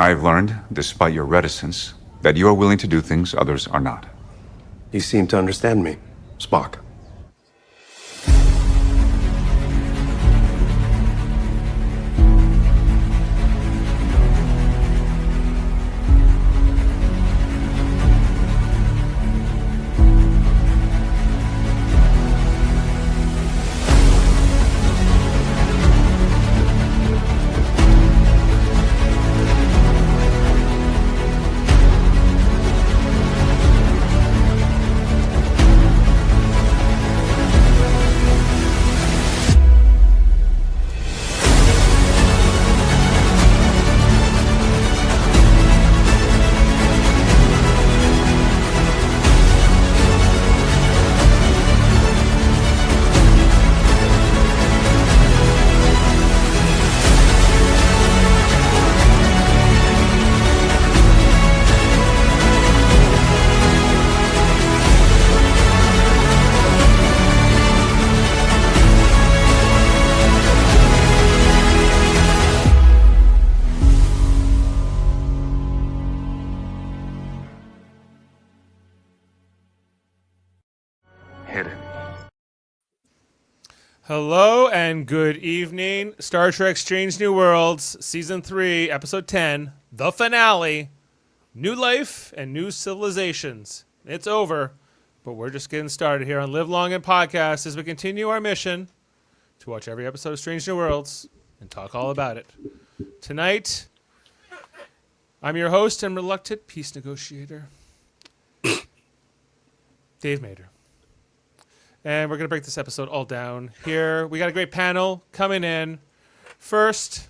I've learned, despite your reticence, that you are willing to do things others are not. You seem to understand me, Spock. Hello and good evening. Star Trek Strange New Worlds, Season 3, Episode 10, the finale, New Life and New Civilizations. It's over, but we're just getting started here on Live Long and Podcast as we continue our mission to watch every episode of Strange New Worlds and talk all about it. Tonight, I'm your host and reluctant peace negotiator, Dave Mader. And we're going to break this episode all down here. We got a great panel coming in. First,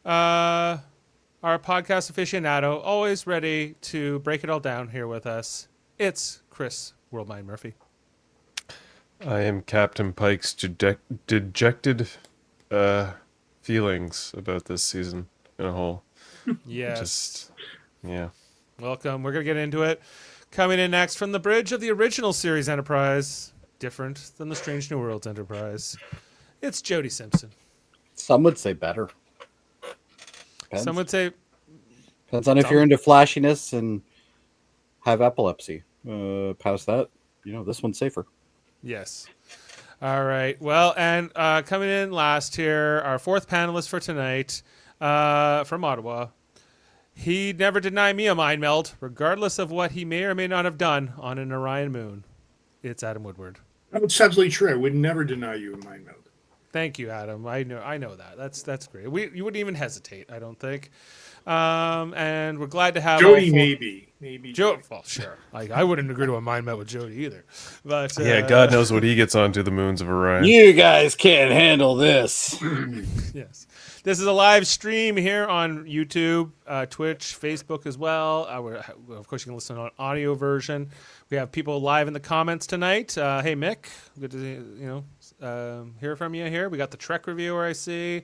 our podcast aficionado, always ready to break it all down here with us. It's Chris Worldmind Murphy. I am Captain Pike's dejected feelings about this season in a whole. Yes. Yeah. Welcome. We're going to get into it. Coming in next from the bridge of the original series Enterprise, different than the Strange New Worlds Enterprise, it's Jody Simpson. Some would say better. Depends. Some would say... Depends on if you're into flashiness and have epilepsy. Past that, this one's safer. Yes. All right. Well, and coming in last here, our fourth panelist for tonight, from Ottawa. He'd never deny me a mind meld, regardless of what he may or may not have done on an Orion moon. It's Adam Woodward. That's absolutely true. I would never deny you a mind meld. Thank you, Adam. I know that. That's great. You wouldn't even hesitate, I don't think. And we're glad to have Jody. Maybe. Jody. Well, sure. I wouldn't agree to a mind meld with Jody either. But Yeah, God knows what he gets onto the moons of Orion. You guys can't handle this. Yes. This is a live stream here on YouTube, Twitch, Facebook as well. Of course, you can listen on audio version. We have people live in the comments tonight. Hey, Mick, good to hear from you here. We got the Trek reviewer, I see.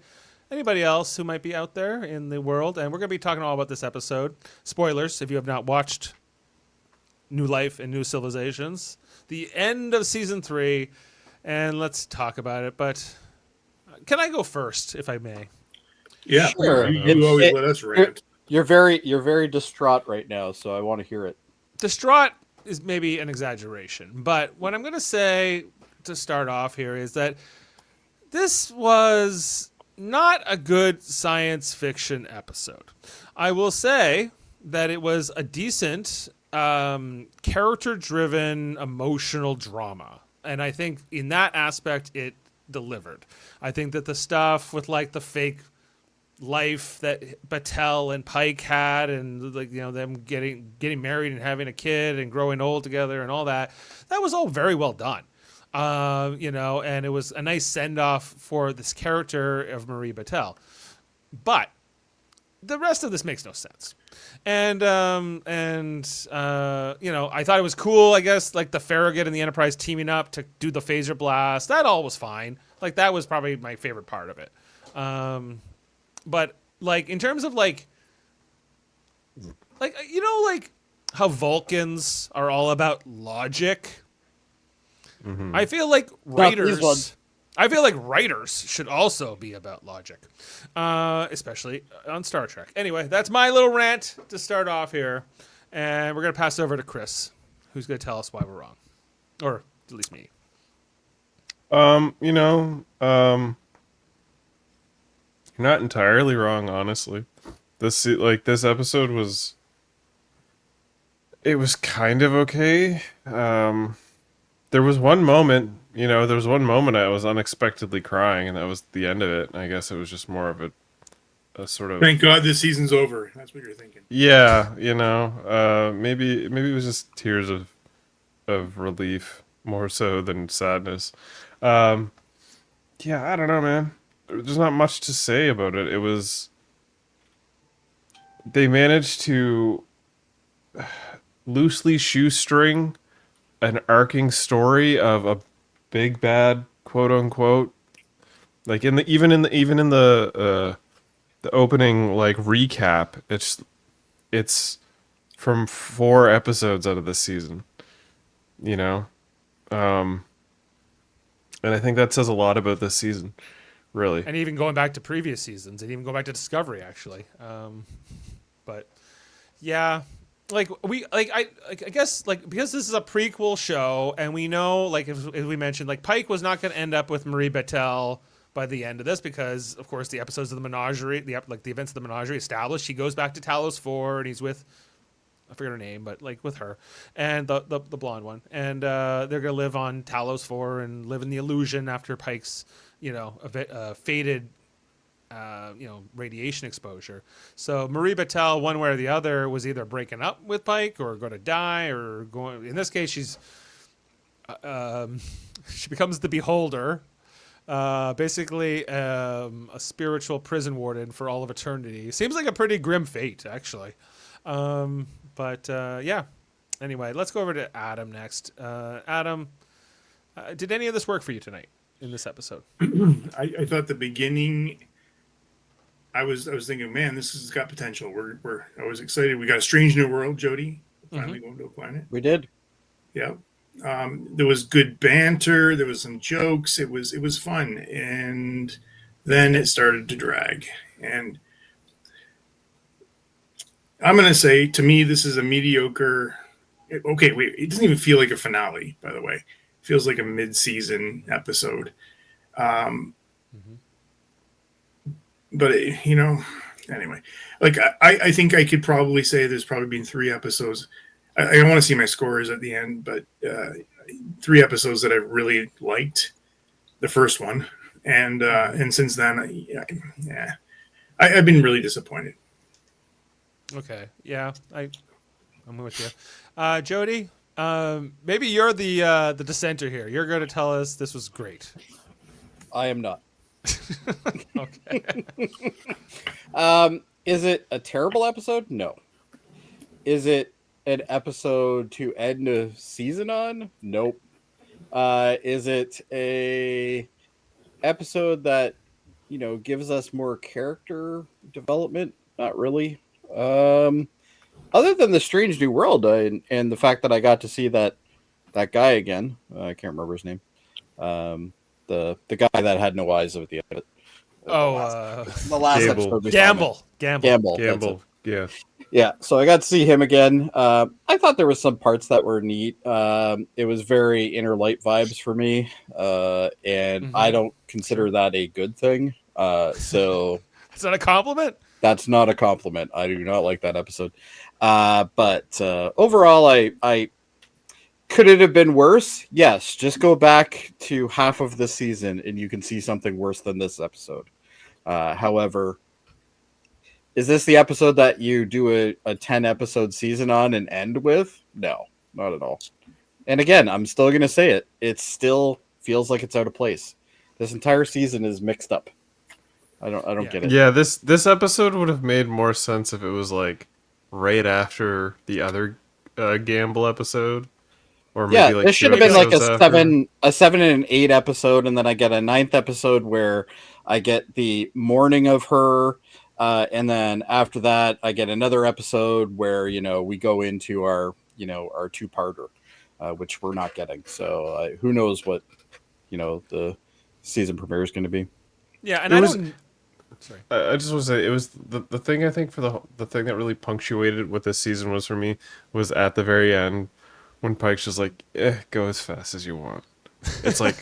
Anybody else who might be out there in the world. And we're going to be talking all about this episode. Spoilers, if you have not watched New Life and New Civilizations. The end of Season 3. And let's talk about it. But can I go first, if I may? Yeah, Sure. you always let us rant. You're very distraught right now, so I want to hear it. Distraught is maybe an exaggeration, but what I'm going to say to start off here is that this was not a good science fiction episode. I will say that it was a decent character-driven emotional drama, and I think in that aspect it delivered. I think that the stuff with like the fake life that Battelle and Pike had, and them getting married and having a kid and growing old together and all that was all very well done. And it was a nice send off for this character of Marie Battelle. But the rest of this makes no sense. And I thought it was cool, I guess, like the Farragut and the Enterprise teaming up to do the phaser blast. That all was fine. Like that was probably my favorite part of it. But like in terms of like how Vulcans are all about logic. Mm-hmm. I feel like writers I feel like writers should also be about logic, especially on Star Trek. Anyway, that's my little rant to start off here, and we're gonna pass over to Chris, who's gonna tell us why we're wrong, or at least me. You're not entirely wrong, honestly. This episode was, it was kind of okay. There was one moment, I was unexpectedly crying, and that was the end of it. I guess it was just more of a sort of, Thank God this season's over. That's what you're thinking. yeah, maybe it was just tears of relief more so than sadness. Yeah, I don't know, man. There's not much to say about it. They managed to loosely shoestring an arcing story of a big bad, quote unquote, like even in the opening like recap. It's from 4 episodes out of this season, and I think that says a lot about this season, really. And even going back to previous seasons, and even going back to Discovery, actually. But yeah, I guess because this is a prequel show, and we know, like as we mentioned, like Pike was not going to end up with Marie Batel by the end of this, because of course the episodes of the Menagerie, the events of the Menagerie established he goes back to Talos 4 and he's with, I forget her name, but like with her and the blonde one, and they're gonna live on Talos 4 and live in the illusion after Pike's faded radiation exposure. So Marie Batel, one way or the other, was either breaking up with Pike or going to die, or going. In this case, she becomes the Beholder, basically a spiritual prison warden for all of eternity. Seems like a pretty grim fate, actually. But yeah. Anyway, let's go over to Adam next. Adam, did any of this work for you tonight in this episode? I thought the beginning, I was thinking, man, this has got potential. I was excited. We got a strange new world, Jody. Finally going to a planet. We did. Yeah. There was good banter. There was some jokes. It was fun, and then it started to drag. And I'm gonna say, to me, this is a mediocre. Okay, wait. It doesn't even feel like a finale. By the way, it feels like a mid-season episode. But anyway, like I think I could probably say there's probably been 3 episodes. I don't want to see my scores at the end, but 3 episodes that I really liked. The first one, and since then, I've been really disappointed. Okay, yeah, I'm with you, Jody. Maybe you're the dissenter here. You're going to tell us this was great. I am not. Okay. Is it a terrible episode? No. Is it an episode to end a season on? Nope. Is it a episode that gives us more character development? Not really. Other than the strange new world and the fact that I got to see that guy again. I can't remember his name. The guy that had no eyes at the end of it. The last Gamble. episode. We saw him. Gamble. Gamble, yeah. Yeah, so I got to see him again. I thought there was some parts that were neat. It was very Inner Light vibes for me, and I don't consider that a good thing. So Is that a compliment? that's not a compliment. I do not like that episode. But overall, I could it have been worse? Yes. Just go back to half of the season, and you can see something worse than this episode. However, is this the episode that you do a 10-episode season on and end with? No, not at all. And again, I'm still going to say it. It still feels like it's out of place. This entire season is mixed up. I don't get it. Yeah, this episode would have made more sense if it was like right after the other Gamble episode, or maybe like this should have been like a 7 and an 8 episode, and then I get a 9th episode where I get the morning of her, and then after that I get another episode where we go into our our 2-parter, which we're not getting. So who knows what the season premiere is going to be. Yeah, and There I was- don't. Sorry. I just want to say it was the thing I think for the thing that really punctuated what this season was for me was at the very end when Pike's just like, go as fast as you want. It's like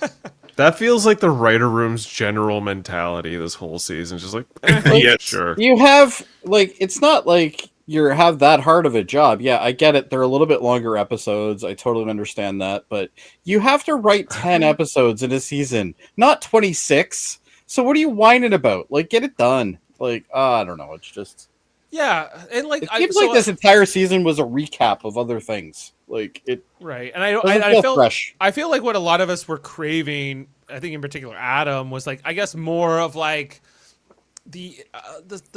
that feels like the writer room's general mentality this whole season. Just like, Yes. sure. You have it's not like you have that hard of a job. Yeah, I get it. They're a little bit longer episodes. I totally understand that, but you have to write 10 episodes in a season, not 26. So what are you whining about? Like, get it done. Like, I don't know. It's just Yeah, and like it seems like this entire season was a recap of other things. Like it right, and I doesn't I feel feel fresh. I feel like what a lot of us were craving, I think in particular Adam, was like I guess more of like the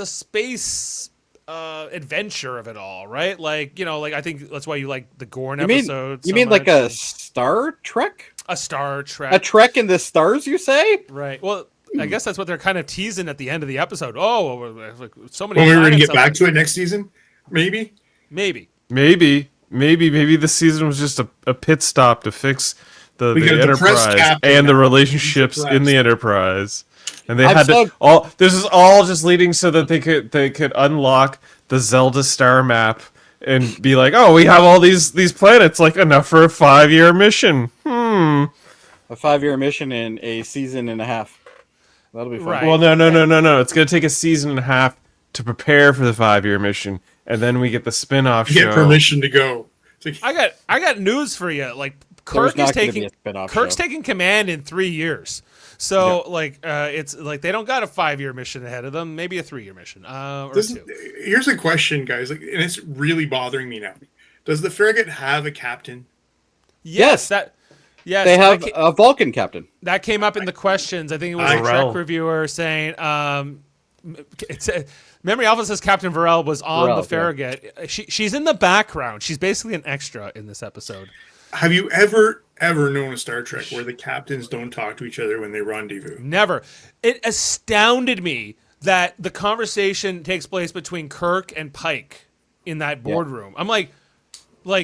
space adventure of it all, right? Like like I think that's why you like the Gorn episodes. You mean like a Star Trek? a Star Trek? A Trek in the stars? You say? Right. Well, I guess that's what they're kind of teasing at the end of the episode. Oh, like so many. When we were going to planets get back to it next season, maybe. maybe. Maybe the season was just a pit stop to fix the We got a depressed Enterprise captain and the now. relationships He's in the Enterprise, and they I've had to said- all. This is all just leading so that they could unlock the Zelda star map and be like, oh, we have all these planets, like enough for a 5-year mission. A 5-year mission in a season and a half. That'll be fun. Right. Well, no. It's gonna take a season and a half to prepare for the 5-year mission, and then we get the spin-off Get show. permission to go. It's like, I got news for you. Like There's Kirk not is gonna be taking a spin-off Kirk's show. taking command in 3 years. So it's like they don't got a 5-year mission ahead of them. Maybe a 3-year mission or this, 2. here's a question, guys, like, and it's really bothering me now. Does the frigate have a captain? Yes, that. Yes, They have that, a Vulcan captain. that came up in the questions. I think it was a Varel. Trek reviewer saying, it's Memory Alpha says Captain Varel was on Varel, the Farragut. She's in the background. She's basically an extra in this episode. Have you ever known a Star Trek where the captains don't talk to each other when they rendezvous? Never. It astounded me that the conversation takes place between Kirk and Pike in that boardroom. I'm like why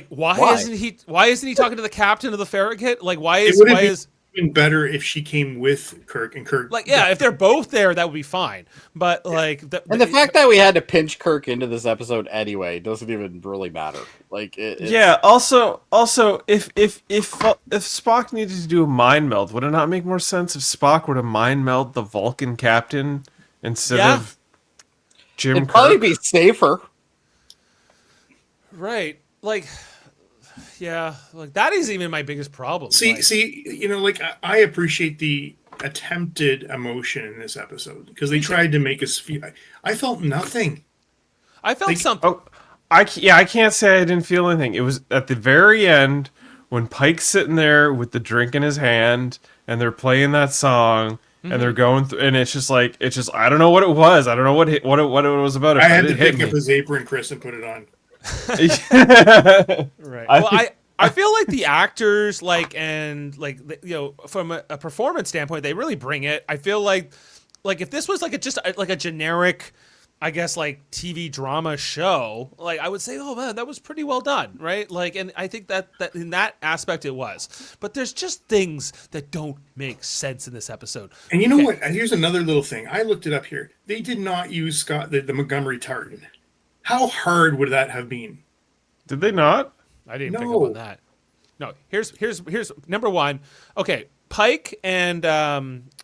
isn't he talking to the captain of the Farragut? Like It would have been better if she came with Kirk and Kirk. like yeah, if they're both there that would be fine. But like And the fact that we had to pinch Kirk into this episode anyway doesn't even really matter. Like, it's, Yeah. Also, if Spock needed to do a mind meld, would it not make more sense if Spock were to mind meld the Vulcan captain instead Yeah. of Jim it'd probably Kirk? be safer. right. Like yeah, like that is even my biggest problem. See, Like, like I appreciate the attempted emotion in this episode because they tried to make us feel. I felt nothing. I felt like- something. Oh, I can't say I didn't feel anything. It was at the very end when Pike's sitting there with the drink in his hand and they're playing that song and they're going through, and it's just I don't know what it was. I don't know what it was about. I had It to hit pick up his apron, Chris, and put it on. Right. I Well, think- I feel like the actors, like, and like, from a performance standpoint, they really bring it. I feel like if this was like a generic, I guess, like TV drama show, like I would say, oh man, that was pretty well done, right? Like, and I think that in that aspect it was. But there's just things that don't make sense in this episode. And you know Okay. what? Here's another little thing. I looked it up here. They did not use the Montgomery tartan. How hard would that have been? Did they not? I didn't pick up No. on that. No, here's number one. Okay, Pike and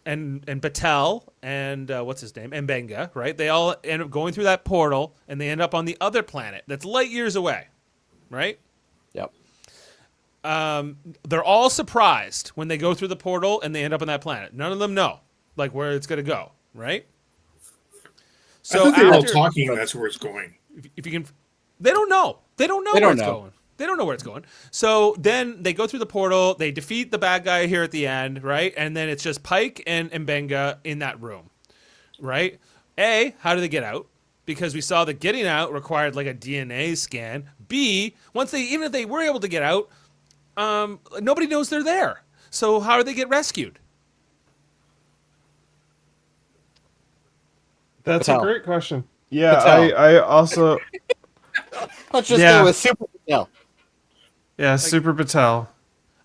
Battelle and what's his name, and Benga, right? They all end up going through that portal and they end up on the other planet that's light years away, right? Yep. They're all surprised when they go through the portal and they end up on that planet. None of them know like where it's gonna go, right? I thought they were all after- talking, and that's where it's going. if you can, they don't know. They don't know They where don't it's know. going. They don't know where it's going. So then they go through the portal. They defeat the bad guy here at the end, right? And then it's just Pike and Benga in that room, right? A, how do they get out? Because we saw that getting out required like a DNA scan. B, even if they were able to get out, nobody knows they're there. So how do they get rescued? That's Patel. a great question. Yeah, Patel. I also Let's just Yeah. go with Super Patel. Super Patel.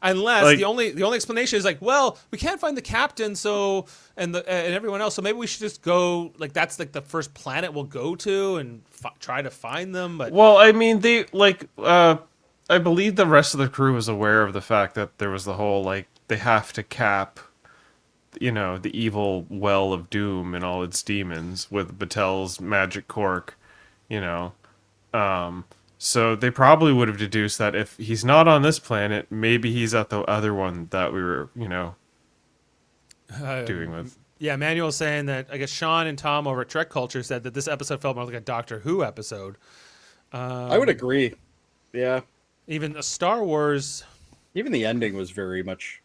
Unless Like- the only explanation is like, well, we can't find the captain, so and everyone else, so maybe we should just go. Like that's like the first planet we'll go to and try to find them. But Well, I mean, they like. I believe the rest of the crew was aware of the fact that there was the whole like they have to cap, the evil well of doom and all its demons with Batel's magic cork, you know. So they probably would have deduced that if he's not on this planet, maybe he's at the other one that we were, doing with. yeah, Manuel's saying that I guess Sean and Tom over at Trek Culture said that this episode felt more like a Doctor Who episode. I would agree. Yeah. Even a Star Wars. Even the ending was very much.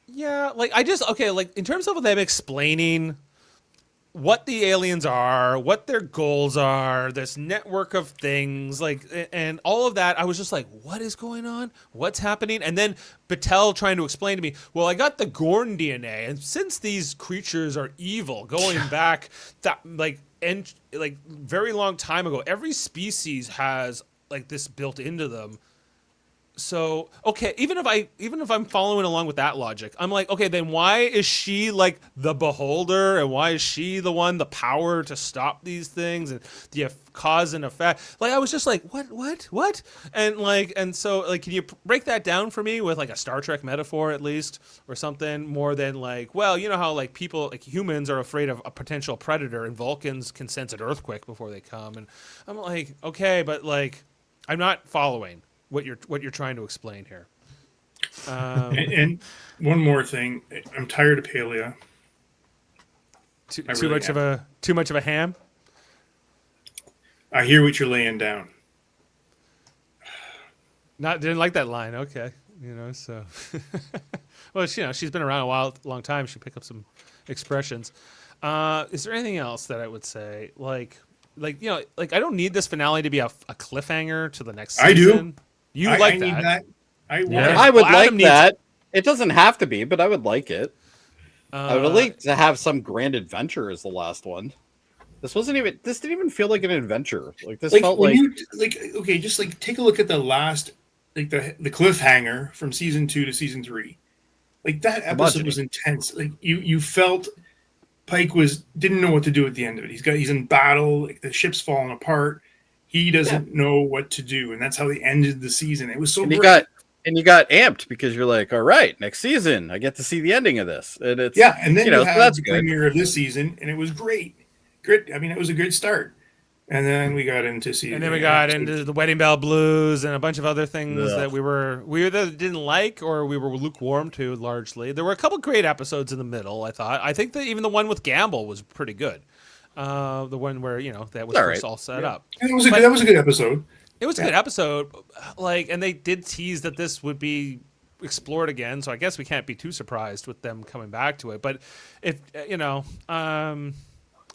Yeah, like like in terms of them explaining what the aliens are, what their goals are, this network of things, like, and all of that, I was just like, what is going on? What's happening? And then Batel trying to explain to me, well, I got the Gorn DNA, and since these creatures are evil, going back that very long time ago, every species has like this built into them. So, okay, even if I'm following along with that logic, I'm like, okay, then why is she like the beholder, and why is she the power to stop these things and the cause and effect? Like, I was just like, what? And so can you break that down for me with like a Star Trek metaphor at least, or something more than like, well, you know how like people, like humans are afraid of a potential predator, and Vulcans can sense an earthquake before they come, and I'm like, okay, but like, I'm not following what you're trying to explain here. And one more thing, I'm tired of Palea. Too really much of a ham. I hear what you're laying down. Didn't like that line. Okay, so. Well, she's been around a long time. She picked up some expressions. Is there anything else that I would say? Like I don't need this finale to be a cliffhanger to the next season. I do. You I like need that? I want Yeah. it. I would Well, like Adam needs- that. It doesn't have to be, but I would like it. I would Uh, like to have some grand adventure as the last one. This didn't even feel like an adventure. Like this felt when like you okay, just like take a look at the last, like the cliffhanger from season 2 to season 3. Like that episode was intense. Like you felt Pike didn't know what to do at the end of it. He's in battle, like the ship's falling apart. He doesn't know what to do, and that's how they ended the season. It was so great. you got amped because you're like, all right, next season I get to see the ending of this. And it's And then you so had that's the good. premiere of this season, and it was great. Great. I mean, it was a great start. And then we got into season. And then we got into the Wedding Bell Blues and a bunch of other things Ugh. that we either didn't like or we were lukewarm to largely. There were a couple great episodes in the middle, I thought. I think that even the one with Gamble was pretty good. The one where, that was All first right. all set up. And that was a good episode. It was a good episode. And they did tease that this would be explored again, so I guess we can't be too surprised with them coming back to it. But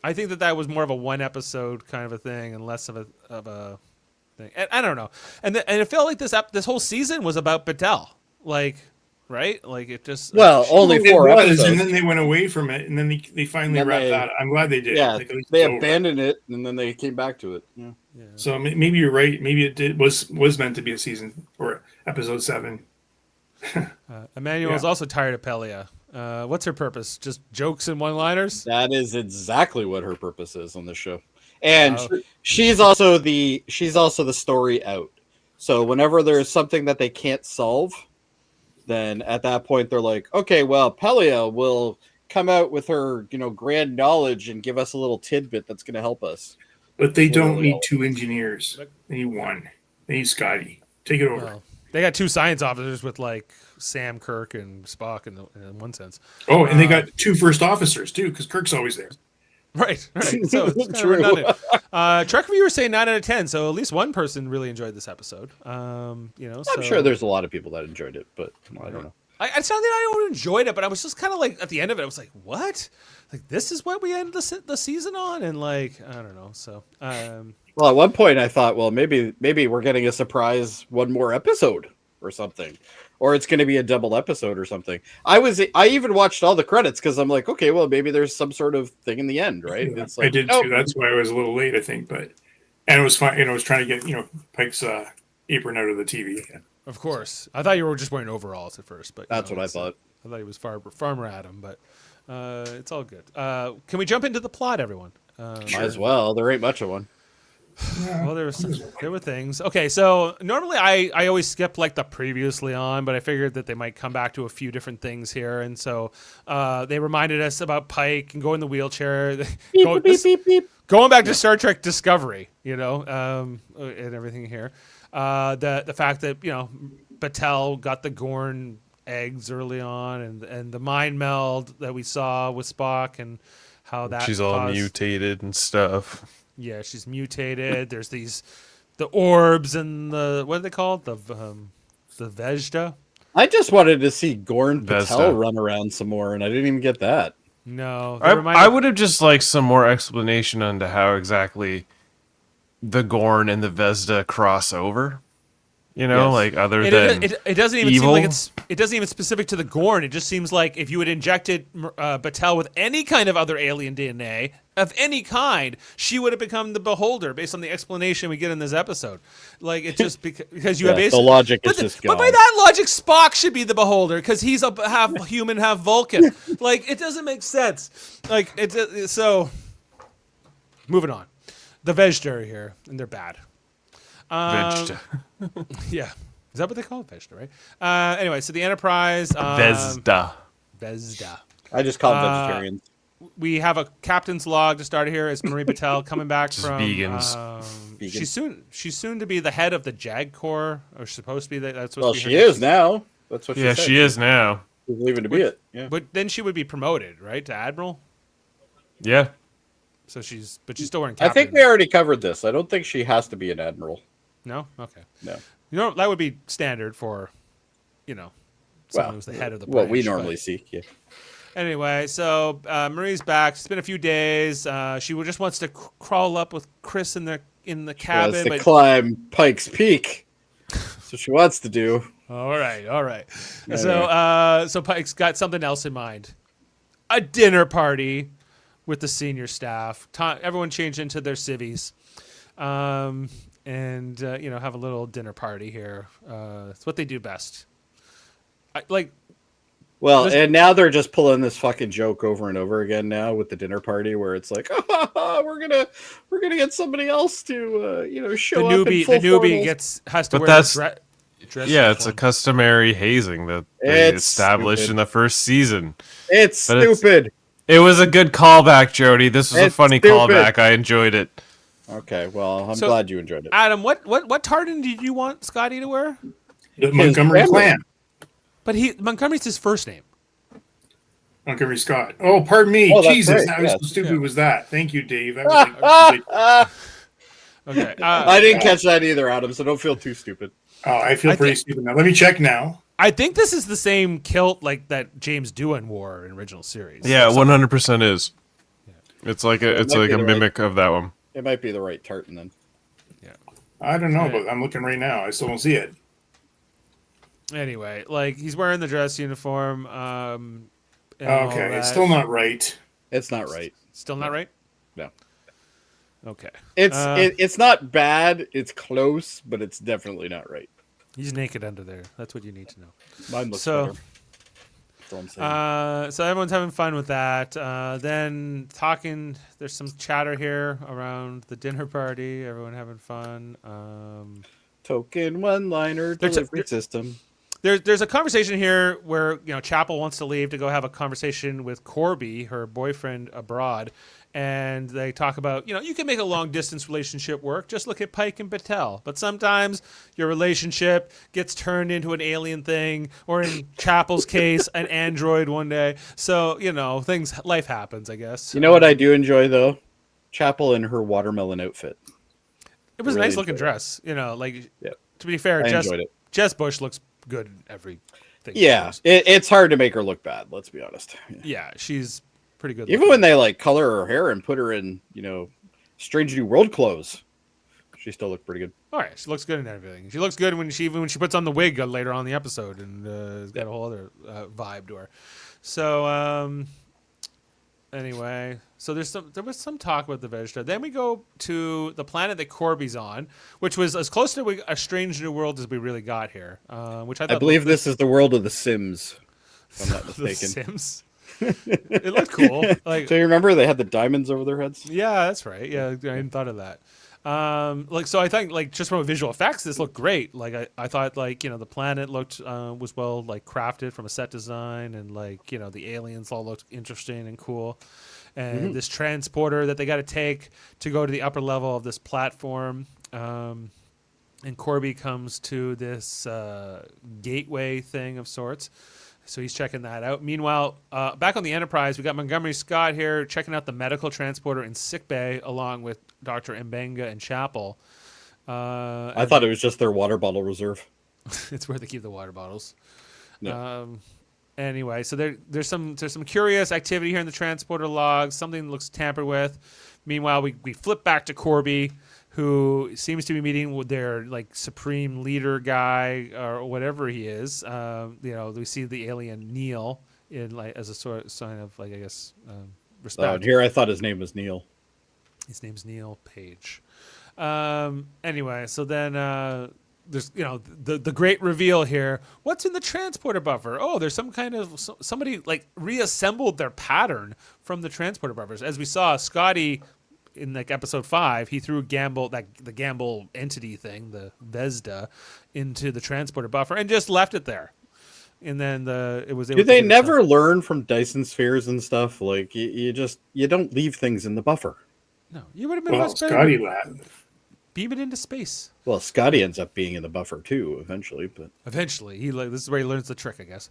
I think that was more of a one episode kind of a thing and less of a thing. And I don't know. And it felt like this whole season was about Batel. Like, right? Like it just Only It 4 was, episodes. and then they went away from it, and then they finally Then wrapped they- that. I'm glad they did. Yeah, Like, at least they it's over. abandoned it and then they came back to it. Yeah. So maybe you're right. Maybe it was meant to be a season or episode 7. Emmanuel's also tired of Pelia. What's her purpose? Just jokes and one-liners? That is exactly what her purpose is on this show. And Oh. she's also the story out. So whenever there's something that they can't solve, then at that point they're like, okay, well, Pelia will come out with her, grand knowledge and give us a little tidbit that's going to help us. But they don't Literally need 2 engineers. They need 1. They need Scotty. Take it over. Well, they got 2 science officers with like Sam, Kirk, and Spock in one sense. Oh, and they got 2 first officers too, because Kirk's always there. Right. So it's kind of True. redundant. Trek reviewers say 9 out of 10, so at least one person really enjoyed this episode. I'm sure there's a lot of people that enjoyed it, but I don't know. It's not that I enjoyed it, but I was just kind of like at the end of it, I was like, "What? Like this is what we end the season on?" And like I don't know. So Well, at one point I thought, well, maybe we're getting a surprise one more episode or something, or it's going to be a double episode or something. I even watched all the credits because I'm like, okay, well, maybe there's some sort of thing in the end, right? Yeah, It's like, I did nope. too. That's why I was a little late, I think. But it was fine. I was trying to get Pike's apron out of the TV. Of course. I thought you were just wearing overalls at first, but That's what I it's, thought. I thought he was Farmer Adam, but it's all good. Can we jump into the plot, everyone? Might as well. There ain't much of one. Well, there were things. Okay, so normally I always skip like the previously on, but I figured that they might come back to a few different things here, and so they reminded us about Pike and going in the wheelchair, going back to Star Trek Discovery, and everything here. The fact that Batel got the Gorn eggs early on, and the mind meld that we saw with Spock, and how that she's all caused... mutated and stuff. Yeah, she's mutated. There's the orbs and what are they called? The Vejda. I just wanted to see Gorn Vesta. Patel run around some more, and I didn't even get that. No, I would have just liked some more explanation onto how exactly the Gorn and the Vesda cross over. Yes. Like other than it doesn't even evil? seem like it doesn't even specific to the Gorn. It just seems like if you had injected Batel with any kind of other alien DNA of any kind, she would have become the Beholder based on the explanation we get in this episode. Like it's just because you have the logic is just but gone. by that logic, Spock should be the Beholder because he's a half human, half Vulcan. Like it doesn't make sense. Like so. Moving on, the Vejda are here and they're bad. Vegeta. Yeah. Is that what they call it? Vejda, right? Anyway, so the Enterprise... Vesda. Vesda. I just call them vegetarians. We have a captain's log to start here. It's Marie Batel coming back from... vegans. Vegan. She's soon to be the head of the JAG Corps, or supposed to be. That's what Well, she is now. That's what she said. She is now. She's leaving to be it. Yeah. But then she would be promoted, right, to Admiral? Yeah. So she's still wearing I captain. think we already covered this. I don't think she has to be an admiral. No? Okay. No. That would be standard for, someone who's the head of the branch. What we normally see. Yeah. Anyway, so Marie's back. It's been a few days. She just wants to crawl up with Chris in the cabin. She wants to climb Pike's Peak. That's what she wants to do. All right. Anyway. So Pike's got something else in mind. A dinner party with the senior staff. Everyone changed into their civvies. And have a little dinner party here. It's what they do best. And now they're just pulling this fucking joke over and over again now with the dinner party where it's like, we're gonna get somebody else to show up in full the newbie formals. has to But wear that's- the dress. Yeah, it's a uniform. customary hazing that they It's established stupid. in the first season. It's But it's- stupid. It was a good callback, Jody. This was a It's funny stupid. callback. I enjoyed it. Okay, well, I'm So- glad you enjoyed it. Adam, what tartan did you want Scotty to wear? The Montgomery family. clan. But Montgomery's his first name. Montgomery Scott. Oh, pardon me. Oh, that's Jesus, right, how yes. stupid was that? Thank you, Dave. That was like, Okay. I didn't catch that either, Adam, so don't feel too stupid. oh, I feel pretty stupid now. Let me check now. I think this is the same kilt like that James Doohan wore in original series. Yeah, 100% is. It's like might a be the right- mimic of that one. It might be the right tartan then. I don't know, but I'm looking right now. I still don't see it. Anyway, he's wearing the dress uniform. And all Okay, it's that. still not right. It's not right. Still not right. No. Okay. It's not bad. It's close, but it's definitely not right. He's naked under there. That's what you need to know. Mine looks So- better. That's all I'm saying. So everyone's having fun with that. Then talking. There's some chatter here around the dinner party. Everyone having fun. Token one-liner There's delivery system. There's a conversation here where Chapel wants to leave to go have a conversation with Corby, her boyfriend abroad, and they talk about you can make a long distance relationship work. Just look at Pike and Batel. But sometimes your relationship gets turned into an alien thing, or in Chapel's case, an android one day. So life happens, I guess. You know what I do enjoy though? Chapel in her watermelon outfit. It was a really nice looking enjoyed dress. Yeah. To be fair, I enjoyed it. Jess Bush looks good in everything. Yeah, it's hard to make her look bad. Let's be honest. Yeah, she's pretty good. Even looking. when they color her hair and put her in, Strange New World clothes, she still looked pretty good. All right, she looks good in everything. She looks good when she puts on the wig later on in the episode, and it's got a whole other vibe to her. So anyway, so there was some talk about the Vegeta. Then we go to the planet that Corby's on, which was as close to a strange new world as we really got here. Which I thought I believe this is the world of The Sims, if I'm not the mistaken. Sims. It looked cool. Like, So you remember they had the diamonds over their heads? yeah, that's right. Yeah, I hadn't thought of that. So I think like just from a visual effects, this looked great. Like I thought like, the planet looked was well like crafted from a set design, and like, the aliens all looked interesting and cool. And this transporter that they got to take to go to the upper level of this platform. And Corby comes to this gateway thing of sorts. So he's checking that out. Meanwhile, back on the Enterprise, we got Montgomery Scott here checking out the medical transporter in sickbay along with Dr. Mbenga and Chapel. I thought it was just their water bottle reserve. It's where they keep the water bottles. No. Anyway, so there's some curious activity here in the transporter logs. Something looks tampered with. Meanwhile, we flip back to Corby, who seems to be meeting with their like supreme leader guy or whatever he is. We see the alien Neil in like as a sort of sign of like I guess respect. Here I thought his name was Neil. His name's Neil Page. Anyway, so then there's the great reveal here. What's in the transporter buffer? Oh, there's some kind of somebody like reassembled their pattern from the transporter buffers. As we saw, Scotty in like episode 5, he threw the Gamble entity thing, the Vesda, into the transporter buffer and just left it there. And then it was. Do they never learn from Dyson spheres and stuff? Like you don't leave things in the buffer. No, you would have been Well, much better. Scotty lad. Beam it into space. Well, Scotty ends up being in the buffer too eventually, but Eventually, this is where he learns the trick, I guess.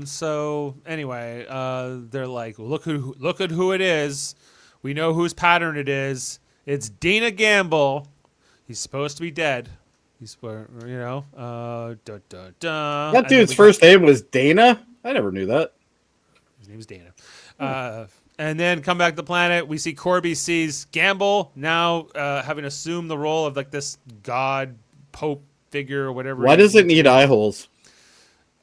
So anyway, they're like, look at who it is. We know whose pattern it is. It's Dana Gamble. He's supposed to be dead. He's that dude's first name was Dana. I never knew that. His name's Dana. And then come back to the planet. We see Corby sees Gamble now having assumed the role of like this god pope figure or whatever. Why does it need eye holes?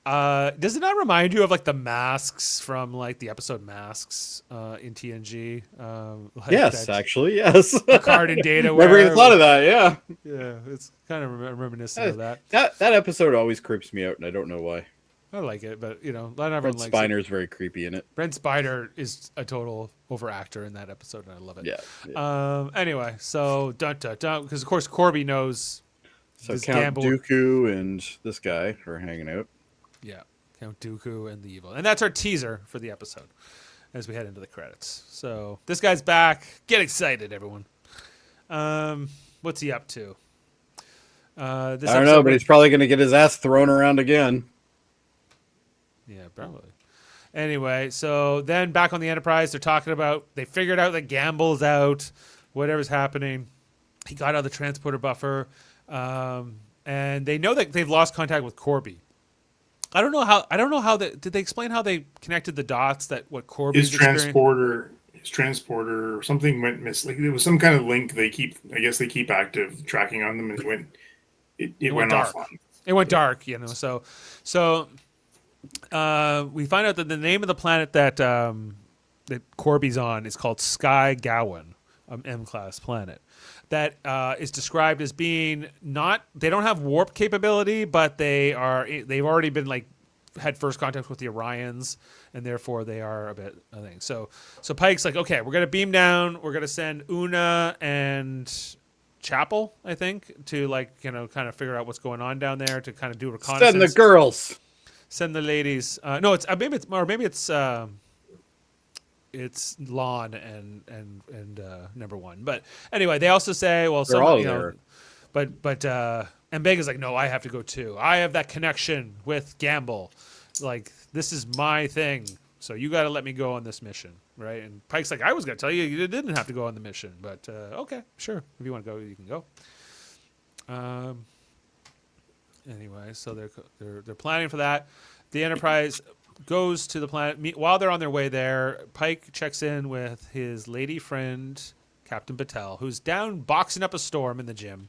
Does it not remind you of like the masks from like the episode Masks in TNG? Yes, actually, yes. Picard and Data. Never even thought of that. Yeah, yeah, it's kind of reminiscent of that. That episode always creeps me out, and I don't know why. I like it, but not everyone Brent likes Spiner's it. very creepy in it. Brent Spiner is a total overactor in that episode, and I love it. Yeah. Anyway, so because of course Corby knows. So this Count Gamble, Dooku and this guy are hanging out. Yeah, Count Dooku and the evil, and that's our teaser for the episode as we head into the credits. So this guy's back. Get excited, everyone. What's he up to? I don't know, but he's probably going to get his ass thrown around again. Yeah, probably. Anyway, so then back on the Enterprise, they're talking about they figured out that Gamble's out, whatever's happening. He got out of the transporter buffer, and they know that they've lost contact with Corby. I don't know how. Did they explain how they connected the dots that what Corby's His transporter, or something went missing. Like, there was some kind of link they keep active, tracking on them, and it went dark. offline. It went dark, So we find out that the name of the planet that Corby's on is called Sky Gowan, M-class planet. That is described as being they don't have warp capability, but they've already been like had first contact with the Orions, and therefore they are a bit I think. So Pike's like, okay, we're gonna beam down, we're gonna send Una and Chapel, I think, to like kind of figure out what's going on down there to kind of do reconnaissance. Send the girls. Send the ladies. No, it's it's Lon and number one. But anyway, they also say, well, They're all there. But and Bega's like, no, I have to go too. I have that connection with Gamble. Like, this is my thing. So you got to let me go on this mission, right? And Pike's like, I was going to tell you didn't have to go on the mission, but okay, sure. If you want to go, you can go. Anyway, so they're planning for that. The Enterprise goes to the planet. While they're on their way there, Pike checks in with his lady friend, Captain Patel, who's down boxing up a storm in the gym.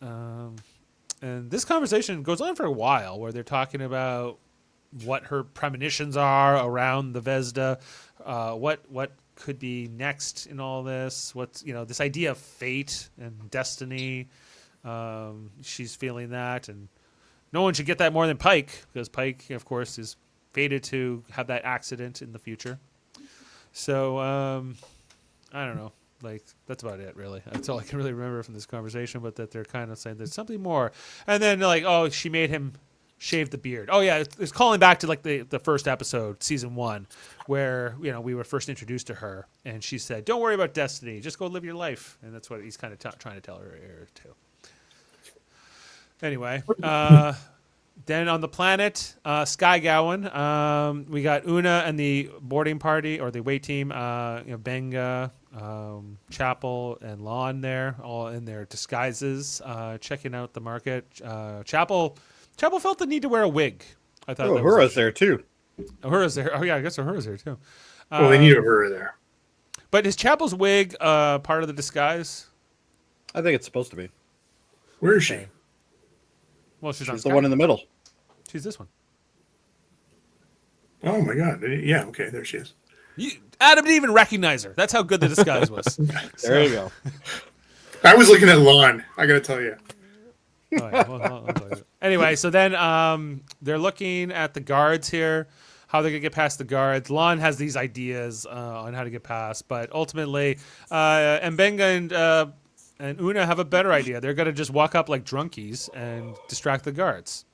And this conversation goes on for a while, where they're talking about what her premonitions are around the Vesda, what could be next in all this. What's this idea of fate and destiny. She's feeling that, and no one should get that more than Pike, because Pike, of course, is fated to have that accident in the future. So I don't know. Like, that's about it, really. That's all I can really remember from this conversation, but that they're kind of saying there's something more. And then, like, oh, she made him shave the beard. Oh, yeah, it's calling back to, like, the first episode, season 1, where, we were first introduced to her, and she said, don't worry about destiny, just go live your life. And that's what he's kind of trying to tell her here, too. Anyway, then on the planet, Sky Gowan, we got Una and the boarding party, or the away team, Benga, Chapel, and Lon there, all in their disguises, checking out the market. Chapel felt the need to wear a wig. I thought. Oh, Uhura's there too. Uhura's there. Oh yeah, I guess Uhura's there too. Well, they need Uhura there. But is Chapel's wig part of the disguise? I think it's supposed to be. Where is she? Well, she's on She's the Sky. one in the middle. She's this one. Oh my God! Yeah, okay, there she is. Adam didn't even recognize her. That's how good the disguise was. There you go. I was looking at Lon. I got to tell you. Oh, yeah. Well, anyway, so then they're looking at the guards here, how they're going to get past the guards. Lon has these ideas on how to get past, but ultimately, Mbenga and Una have a better idea. They're going to just walk up like drunkies and distract the guards.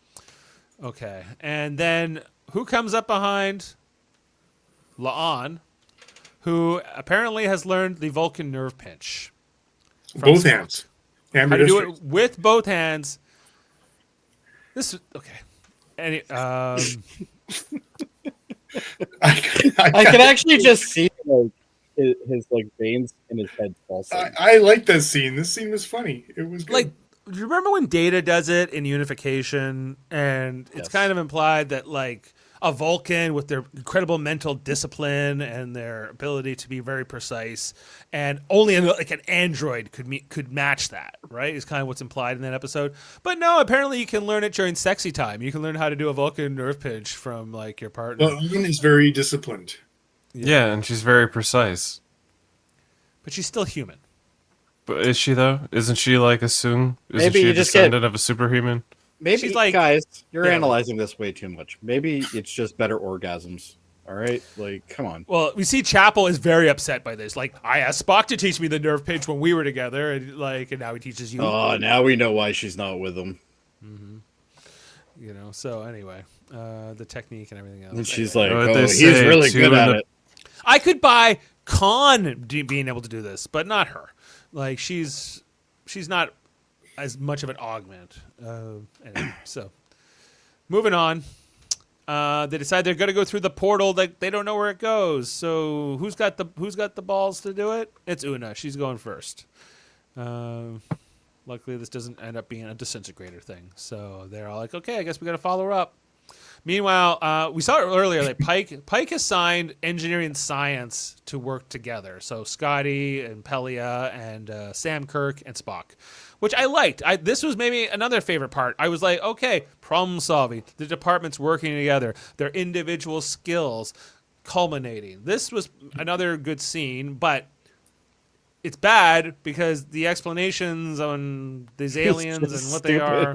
Okay. And then who comes up behind? La'an, who apparently has learned the Vulcan nerve pinch. Both hands. How to do it with both hands. This okay. I can actually just see like his like veins in his head pulsing. I like that scene. This scene was funny. It was good. Like, do you remember when Data does it in Unification, and it's Yes. kind of implied that like a Vulcan with their incredible mental discipline and their ability to be very precise, and only like an android could match that, right? Is kind of what's implied in that episode. But no, apparently you can learn it during sexy time. You can learn how to do a Vulcan nerve pinch from like your partner. Well, Lon is very disciplined. Yeah, and she's very precise. But she's still human. But is she though? Isn't she like a Sung? Isn't Maybe she you a just descendant of a superhuman? Maybe, She's like- guys, you're Yeah. analyzing this way too much. Maybe it's just better orgasms. All right, like, come on. Well, we see Chapel is very upset by this. Like, I asked Spock to teach me the nerve pinch when we were together, and and now he teaches you. Oh, now we know why she's not with him. So anyway, the technique and everything else. And she's Anyway. like, What they oh, he's say, really two good in at the- it. I could buy Khan being able to do this, but not her. Like, she's not as much of an augment. Anyway, so moving on. They decide they're going to go through the portal. They don't know where it goes. So who's got the balls to do it? It's Una. She's going first. Luckily, this doesn't end up being a disintegrator thing. So they're all like, okay, I guess we got to follow her up. Meanwhile, we saw it earlier that Pike assigned engineering and science to work together. So Scotty and Pelia and Sam Kirk and Spock, which I liked. This was maybe another favorite part. I was like, okay, problem solving, the departments working together, their individual skills culminating. This was another good scene, but it's bad because the explanations on these aliens and what they are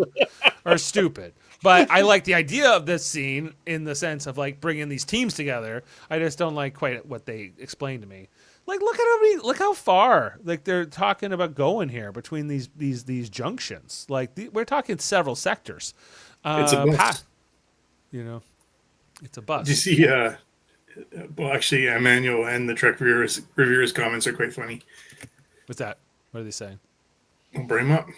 stupid. But I like the idea of this scene in the sense of like bringing these teams together. I just don't like quite what they explained to me. Like, look how far like they're talking about going here between these junctions. Like we're talking several sectors. It's a bus. It's a bus. Did you see? Well, actually, Emmanuel and the Trek reviewers' comments are quite funny. What's that? What are they saying? I'll bring them up.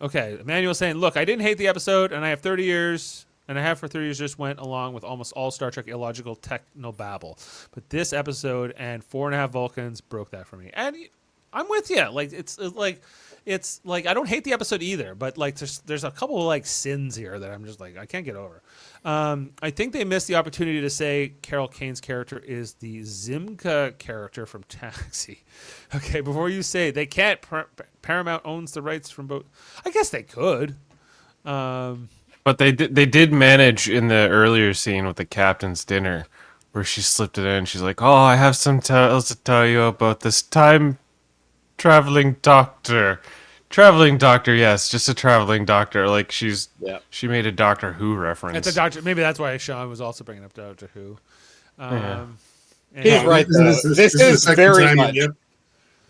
Okay, Emmanuel's saying, look, I didn't hate the episode, and I have 30 years, and I have for 30 years just went along with almost all Star Trek illogical technobabble. But this episode and 4.5 Vulcans broke that for me. And I'm with you. Like, it's like I don't hate the episode either, but like there's a couple of like sins here that I'm just like, I can't get over. I think they missed the opportunity to say Carol Kane's character is the Zimka character from Taxi. Okay, before you say they can't, Paramount owns the rights from both. I guess they could. But they did manage in the earlier scene with the captain's dinner, where she slipped it in. She's like, "Oh, I have some tales to tell you about this time traveling doctor." Traveling doctor, yes, just a traveling doctor. Like she made a Doctor Who reference. It's a Doctor. Maybe that's why Sean was also bringing up Doctor Who. And- He's right. This the is second very time, much. yep.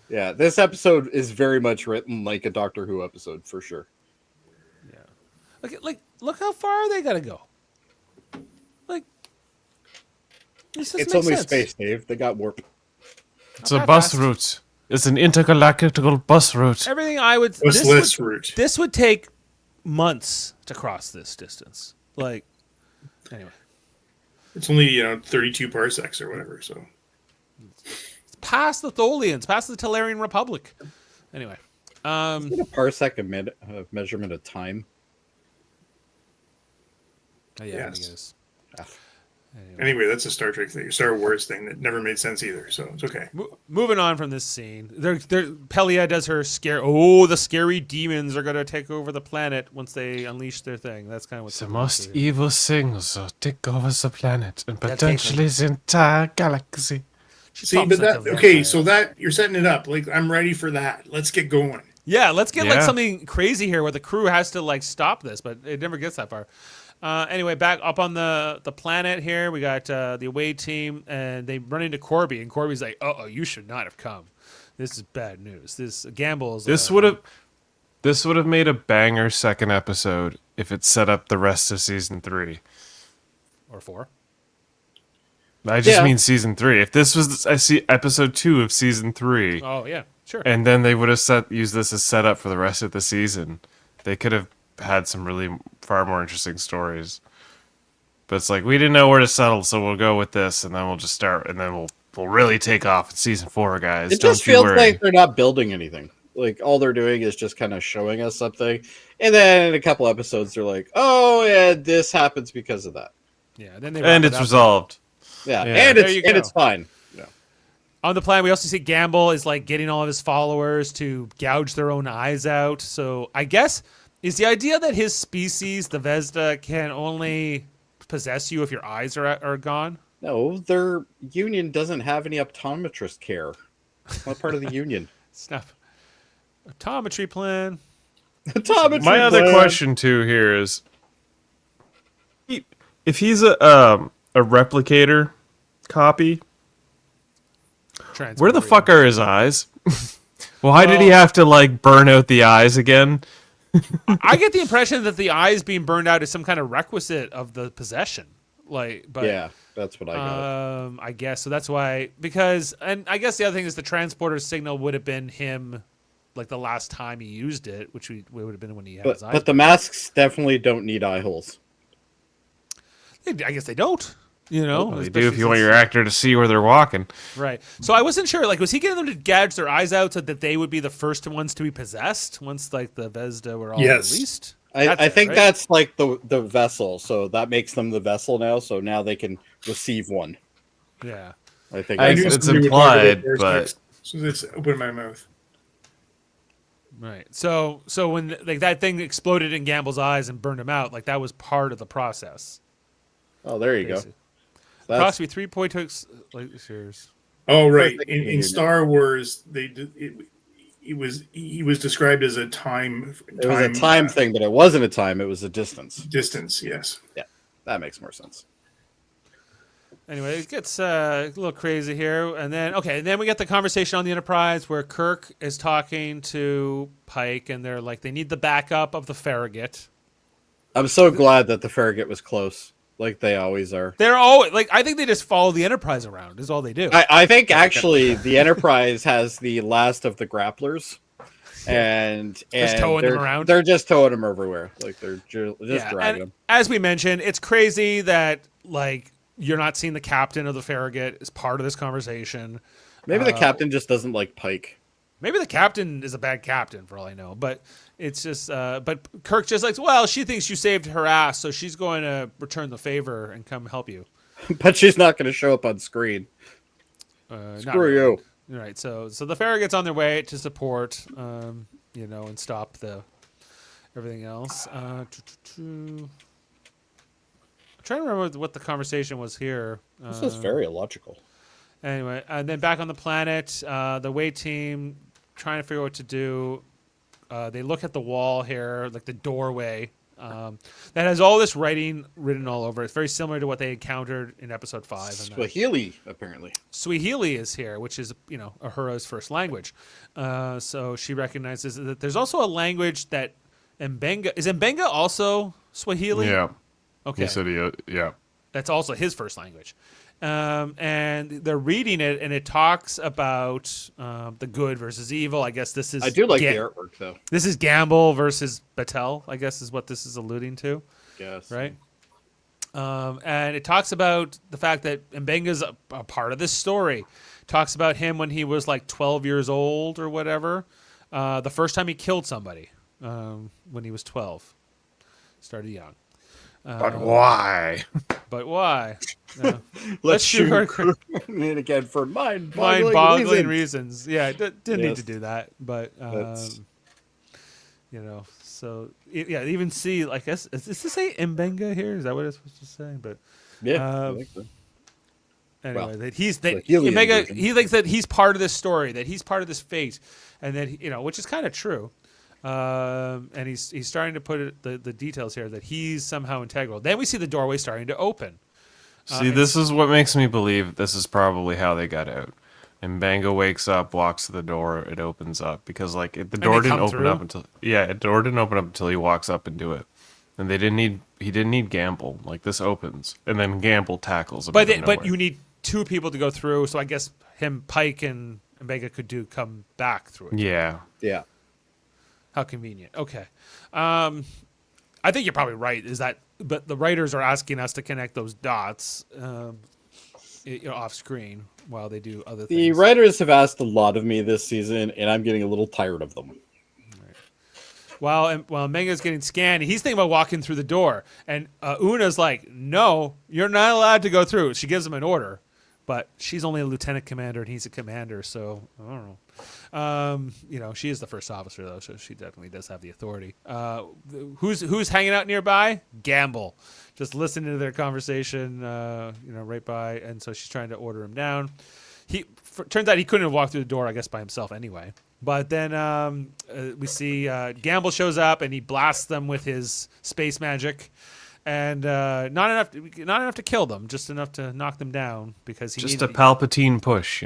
Yeah, this episode is very much written like a Doctor Who episode for sure. Look how far they gotta go. Like, this doesn't It's make only sense. space, Dave. They got warp. It's a Not bus fast. route. It's an intergalactical bus route. Everything I would. What's less route? This would take months to cross this distance. Like, anyway, It's only 32 parsecs or whatever. So it's past the Tholians, past the Tellarian Republic. Anyway, Is it a parsec a measurement of time? yeah, Yes. I guess. anyway, that's a Star Trek thing, Star Wars thing that never made sense either. So it's okay. Moving on from this scene, Pelia does her scare. Oh, the scary demons are gonna take over the planet once they unleash their thing. That's kind of what's The going on most here. evil things will take over the planet and That's potentially the entire galaxy. She See, talks but like a that okay. vampire. So that you're setting it up. Like I'm ready for that. Let's get going. Yeah, let's get like Yeah. something crazy here where the crew has to like stop this, but it never gets that far. Anyway, back up on the planet here, we got the away team, and they run into Corby, and Corby's like, "Oh, you should not have come. This is bad news. This gambles." This would have made a banger second episode if it set up the rest of season 3. or 4. I just Yeah. mean season 3. If this was I see episode 2 of season 3, Oh yeah, sure. and then they would have used this as setup for the rest of the season, they could have had some really far more interesting stories. But it's like we didn't know where to settle, so we'll go with this, and then we'll just start, and then we'll really take off in season 4, guys. It Don't just you feels worry. like they're not building anything. Like all they're doing is just kind of showing us something, and then in a couple episodes they're like, "Oh, yeah, this happens because of that." Yeah, then they And wrap it it's up. resolved. Yeah, Yeah. and There you go. it's fine. Yeah. On the planet, we also see Gamble is like getting all of his followers to gouge their own eyes out. So I guess is the idea that his species, the Vesda, can only possess you if your eyes are gone. No, their union doesn't have any optometrist care. What part of the union? Stuff. Optometry plan. Optometry My other plan. question too here is, if he's a replicator copy, where the fuck are his eyes? Why did he have to like burn out the eyes again? I get the impression that the eyes being burned out is some kind of requisite of the possession. Like, but Yeah, that's what I got. I guess so. That's why, because, and I guess the other thing is the transporter signal would have been him, like the last time he used it, which would have been when he had his eyes. But the masks definitely don't need eye holes. I guess they don't. You know, Well, you especially do if you want since- your actor to see where they're walking. right. So I wasn't sure. Like, was he getting them to gouge their eyes out so that they would be the first ones to be possessed once, like, the Vesda were all Yes. released? I That's think it, right? that's like the vessel, so that makes them the vessel now. So now they can receive one. Yeah. I think. I that's knew It's somebody would talk about implied, Force but- Text, so let's open my mouth. Right. So when like that thing exploded in Gamble's eyes and burned him out, like that was part of the process. Oh, there you go. basically. That's, Approximately 3.6 light years. Oh, right. Perfect In union. Star Wars, he was described as a time. it was a time thing, but it wasn't a time. It was a distance. Distance, yes. That makes more sense. Anyway, it gets a little crazy here, and then we get the conversation on the Enterprise where Kirk is talking to Pike, and they're like, they need the backup of the Farragut. I'm so glad that the Farragut was close, like they always are. They're always like, I think they just follow the Enterprise around. Is all they do. I think actually the Enterprise has the last of the grapplers, and Just towing them they're- around? They're just towing them everywhere, like they're just Yeah, dragging and them. as we mentioned, it's crazy that like you're not seeing the captain of the Farragut as part of this conversation. Maybe the captain just doesn't like Pike. Maybe the captain is a bad captain for all I know, but it's just, but Kirk just like, well, she thinks you saved her ass, so she's going to return the favor and come help you. But she's not going to show up on screen. Not Screw really. you. Right. So the Farragut's on their way to support, and stop the everything else. I'm trying to remember what the conversation was here. This is very illogical. Anyway, and then back on the planet, the Wei team trying to figure out what to do. They look at the wall here, like the doorway, that has all this writing written all over it. It's very similar to what they encountered in episode 5. Swahili, apparently. Swahili is here, which is, Uhura's first language. So she recognizes that there's also a language that Mbenga... Is Mbenga also Swahili? Yeah. Okay. He said yeah. That's also his first language. And they're reading it, and it talks about the good versus evil. I guess this is... I do like the artwork, though. This is Gamble versus Battelle, I guess is what this is alluding to. Yes. Right? And it talks about the fact that Mbenga's a part of this story. Talks about him when he was like 12 years old or whatever. The first time he killed somebody when he was 12. Started young. But why? But why? Let's shoot her and again for mind-boggling reasons. Yeah, didn't need to do that, but so even see, like, does this say Mbenga here? Is that what it's supposed to say? But yeah. I think so. Anyway, Well, that Mbenga, he thinks that he's part of this story, that he's part of this fate, and that which is kind of true. And he's starting to put the details here that he's somehow integral. Then we see the doorway starting to open. See, this is what makes me believe this is probably how they got out. And Mbenga wakes up, walks to the door, it opens up because the door didn't open up until he walks up into it. And he didn't need Gamble. Like, this opens, and then Gamble tackles him. But you need two people to go through, so I guess Pike and Mbenga could come back through it. Yeah. Yeah. How convenient. Okay. I think you're probably right. But the writers are asking us to connect those dots off screen while they do other things. The writers have asked a lot of me this season, and I'm getting a little tired of them. Right. While Menga's getting scanned, he's thinking about walking through the door, and Una's like, "No, you're not allowed to go through." She gives him an order, but she's only a lieutenant commander, and he's a commander, so I don't know. She is the first officer though, so she definitely does have the authority. Who's hanging out nearby? Gamble, just listening to their conversation, right by, and so she's trying to order him down. Turns out he couldn't have walked through the door, I guess, by himself anyway. But then we see Gamble shows up and he blasts them with his space magic, and not enough to kill them, just enough to knock them down because he just a Palpatine push,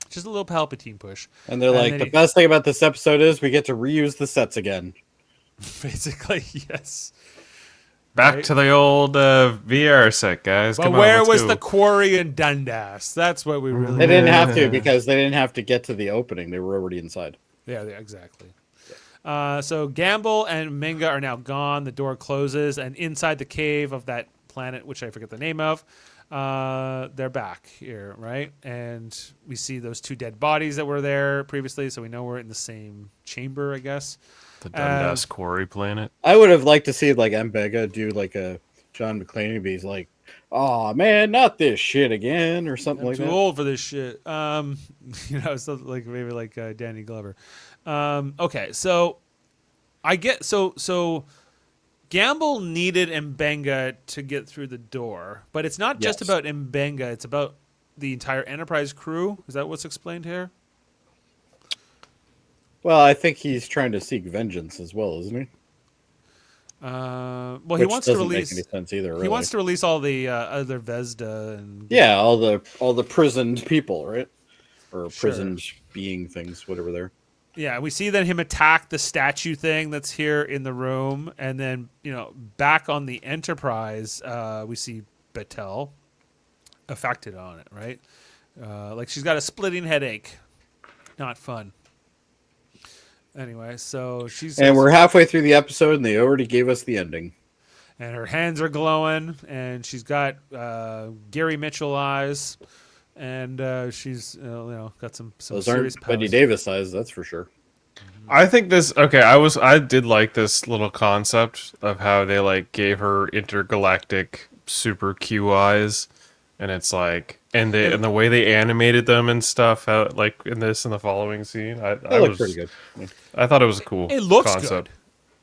Just a little Palpatine push. And they're like, the best thing about this episode is we get to reuse the sets again. Basically, yes. Back to the old VR set, guys. But where was the quarry in Dundas? That's what we really... They didn't have to, because they didn't have to get to the opening. They were already inside. Yeah, exactly. So Gamble and Mbenga are now gone. The door closes, and inside the cave of that planet, which I forget the name of, they're back here, right? And we see those two dead bodies that were there previously, so we know we're in the same chamber, I guess. The Dundas Quarry planet. I would have liked to see Mbenga do a John McClane. He's like, "Oh man, not this shit again," or something like that. I'm too old for this shit. So maybe Danny Glover. Okay, so I get so. Gamble needed Mbenga to get through the door, but it's not just about Mbenga, it's about the entire Enterprise crew. Is that what's explained here? Well, I think he's trying to seek vengeance as well, isn't he? He wants to release. Make any sense either. Really. He wants to release all the other Vesda and all the prisoned people, right? Or prisoned being things, whatever they're. Yeah, we see then him attack the statue thing that's here in the room, and then back on the Enterprise, we see Battelle affected on it, right? She's got a splitting headache. Not fun. Anyway, so and we're halfway through the episode, and they already gave us the ending. And her hands are glowing, and she's got Gary Mitchell eyes. And she's got some those serious aren't powers. Betty Davis eyes, that's for sure. I think this. Okay, I did like this little concept of how they gave her intergalactic super Q eyes, and it's and the way they animated them and stuff. How, in the following scene, That looked pretty good. Yeah. I thought it was a cool. It looks concept.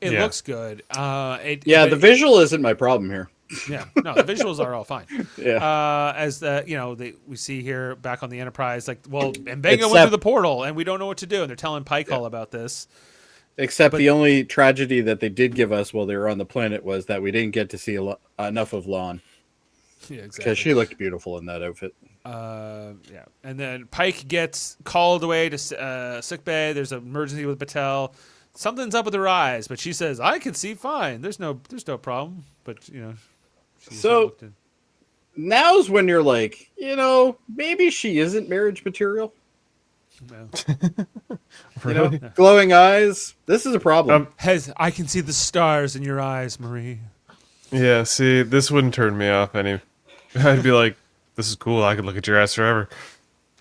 good. It Yeah. looks good. Yeah, the visual isn't my problem here. Yeah, no, the visuals are all fine. Yeah. As the we see here back on the Enterprise, like, well, Mbenga went Except- through the portal, and we don't know what to do, and they're telling Pike all about this. Except But- the only tragedy that they did give us while they were on the planet was that we didn't get to see enough of Lon, Yeah, exactly. because she looked beautiful in that outfit. Yeah, and then Pike gets called away to sick bay. There's an emergency with Battelle. Something's up with her eyes, but she says, "I can see fine. There's no problem." But she's So- not looked in. Now's when you're like, maybe she isn't marriage material. No. Glowing eyes. This is a problem. I can see the stars in your eyes, Marie. Yeah, see, this wouldn't turn me off any. I'd be like, this is cool. I could look at your ass forever.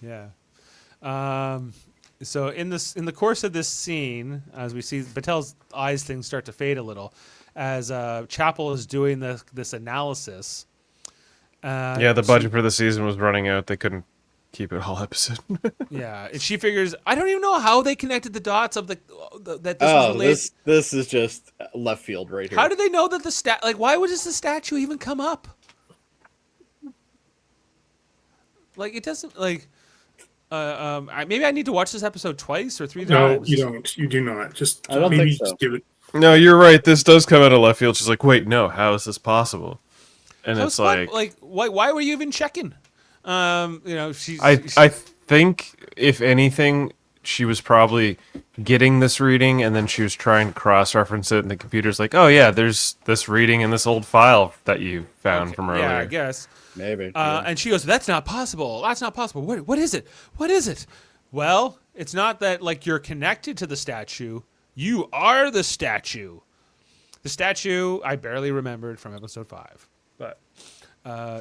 Yeah. So in the course of this scene, as we see Batelle's eyes things start to fade a little, as Chapel is doing this analysis. Yeah, the budget for the season was running out. They couldn't keep it all episode. Yeah, and she figures, I don't even know how they connected the dots of that this was related. This is just left field right here. How did they know that why would the statue even come up? Like, it doesn't, like, maybe I need to watch this episode twice or three No, times. you don't. You do not. Just I don't maybe think so. just give it. No, you're right. This does come out of left field. She's like, wait, no, how is this possible? And So it's like, why were you even checking? She's I think, if anything, she was probably getting this reading, and then she was trying to cross-reference it, and the computer's like, oh, yeah, there's this reading in this old file that you found from earlier. yeah, I guess. Maybe. And she goes, "That's not possible. That's not possible. What is it? What is it?" Well, it's not that like you're connected to the statue. You are the statue. The statue I barely remembered from episode 5, but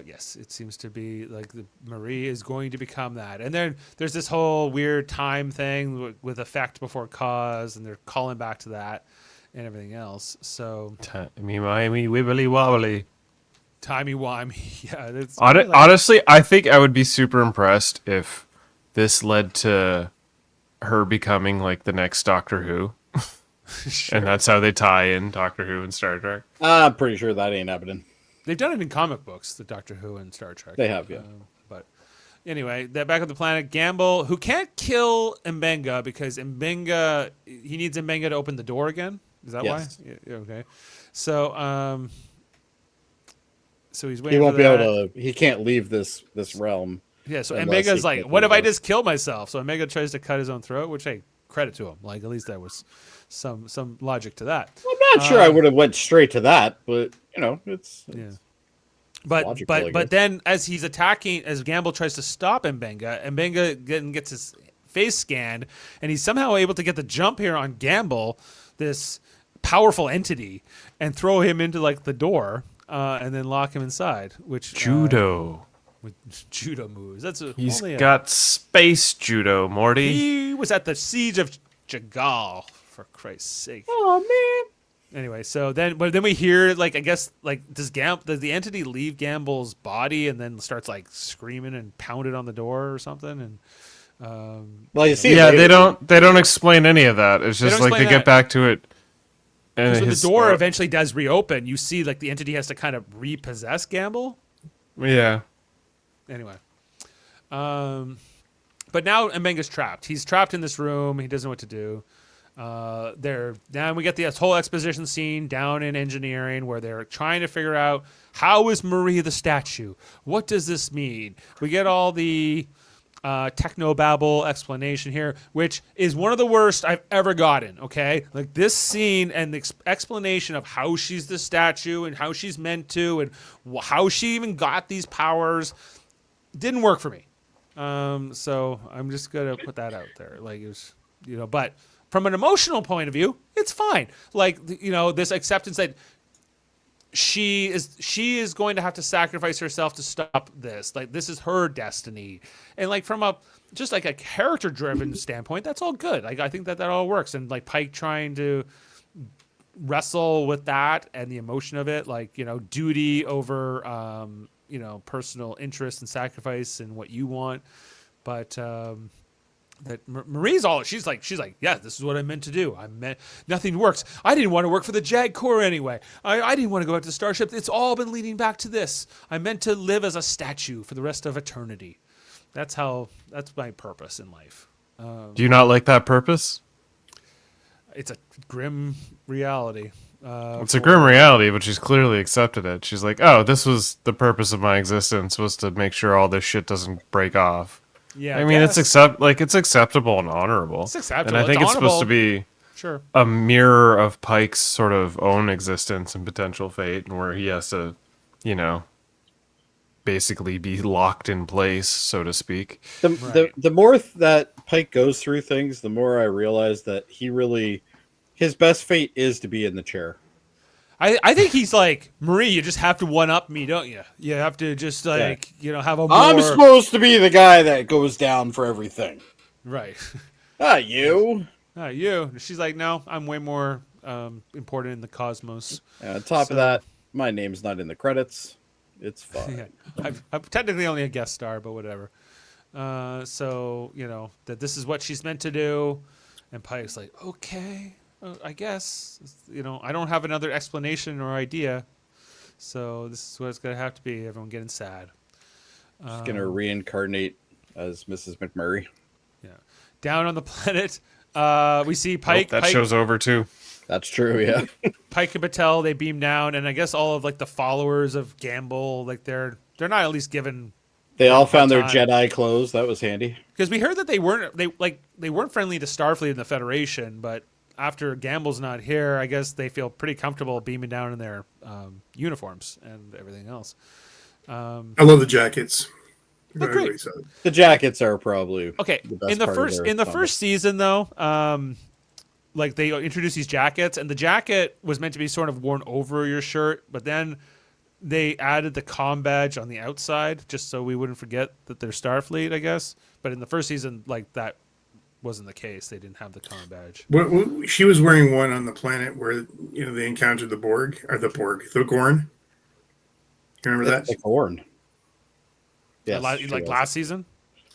yes, it seems to be like Marie is going to become that. And then there's this whole weird time thing with effect before cause, and they're calling back to that and everything else. So Timey-wimey, wibbly-wobbly. timey-wimey, yeah. It's Honestly, I think I would be super impressed if this led to her becoming like the next Doctor Who. And that's how they tie in Doctor Who and Star Trek. I'm pretty sure that ain't happening. They've done it in comic books, the Doctor Who and Star Trek. They have, yeah. But anyway, back on the planet, Gamble, who can't kill Mbenga because he needs Mbenga to open the door again. Is that Yes. why? Yeah, okay. So, so he's He waiting. won't for be that. able to. He can't leave this realm. Yeah. So unless Mbenga's he like, can "What if I do it." just kill myself?" So Mbenga tries to cut his own throat, which hey, credit to him. Like at least there was some logic to that. I'm not sure I would have went straight to that, but it's Yeah. But logical, I but guess. then as he's attacking, as Gamble tries to stop Mbenga gets his face scanned, and he's somehow able to get the jump here on Gamble, this powerful entity, and throw him into like the door, and then lock him inside. Which Judo. with judo moves. That's He's only got space judo, Morty. He was at the siege of Jagal, for Christ's sake. Oh man. Anyway, so then we hear like I guess like does the entity leave Gamble's body and then starts like screaming and pounded on the door or something and Well, you see, Yeah, it later. they don't explain any of that. It's just don't like they explain get that. back to it. And so the his- door eventually does reopen. You see like the entity has to kind of repossess Gamble. Yeah. Anyway, but now Mbenga's trapped. He's trapped in this room. He doesn't know what to do. Now we get this whole exposition scene down in engineering where they're trying to figure out how is Marie the statue? What does this mean? We get all the technobabble explanation here, which is one of the worst I've ever gotten. Okay, like this scene and the explanation of how she's the statue and how she's meant to and how she even got these powers didn't work for me. So I'm just gonna put that out there. Like it was, but from an emotional point of view, it's fine. Like this acceptance that she is going to have to sacrifice herself to stop this. Like this is her destiny, and like from a character driven standpoint, that's all good. Like I think that all works, and like Pike trying to wrestle with that and the emotion of it, like duty over personal interest and sacrifice and what you want. But that Marie's all she's like, yeah, this is what I meant to do. I meant nothing works. I didn't want to work for the JAG Corps anyway. I didn't want to go out to Starship. It's all been leading back to this. I meant to live as a statue for the rest of eternity. That's my purpose in life. Do you not like that purpose? It's a grim reality. It's a grim reality, but she's clearly accepted it. She's like, oh, this was the purpose of my existence, was to make sure all this shit doesn't break off. Yeah, I mean, guess. it's acceptable and honorable. It's acceptable. And I think it's supposed to honorable. be Sure. a mirror of Pike's sort of own existence and potential fate, and where he has to, basically be locked in place, so to speak. The more that Pike goes through things, the more I realize that his best fate is to be in the chair. I think he's like, Marie, you just have to one up me, don't you? You have to just have a more... I'm supposed to be the guy that goes down for everything. Right. You. You. She's like, no, I'm way more important in the cosmos. On top of that, my name's not in the credits. It's fine. Yeah. I'm technically only a guest star, but whatever. That this is what she's meant to do. And Pike's like, okay, I guess. I don't have another explanation or idea. So this is what it's going to have to be. Everyone getting sad. She's going to reincarnate as Mrs. McMurray. Yeah. Down on the planet, we see Pike. That Pike, show's over, too. That's true, yeah. Pike and Patel, they beam down, and I guess all of the followers of Gamble, they're not at least given. They all found their Jedi clothes. That was handy. Because we heard that they weren't friendly to Starfleet and the Federation, but after Gamble's not here, I guess they feel pretty comfortable beaming down in their uniforms and everything else. I love the jackets. Look great. The jackets are probably okay. The best In the part first of their first season, though, they introduced these jackets, and the jacket was meant to be sort of worn over your shirt, but then they added the comm badge on the outside just so we wouldn't forget that they're Starfleet, I guess. But in the first season, that wasn't the case. They didn't have the comm badge. She was wearing one on the planet where they encountered the Gorn. You remember that? The Gorn. Yes, last season.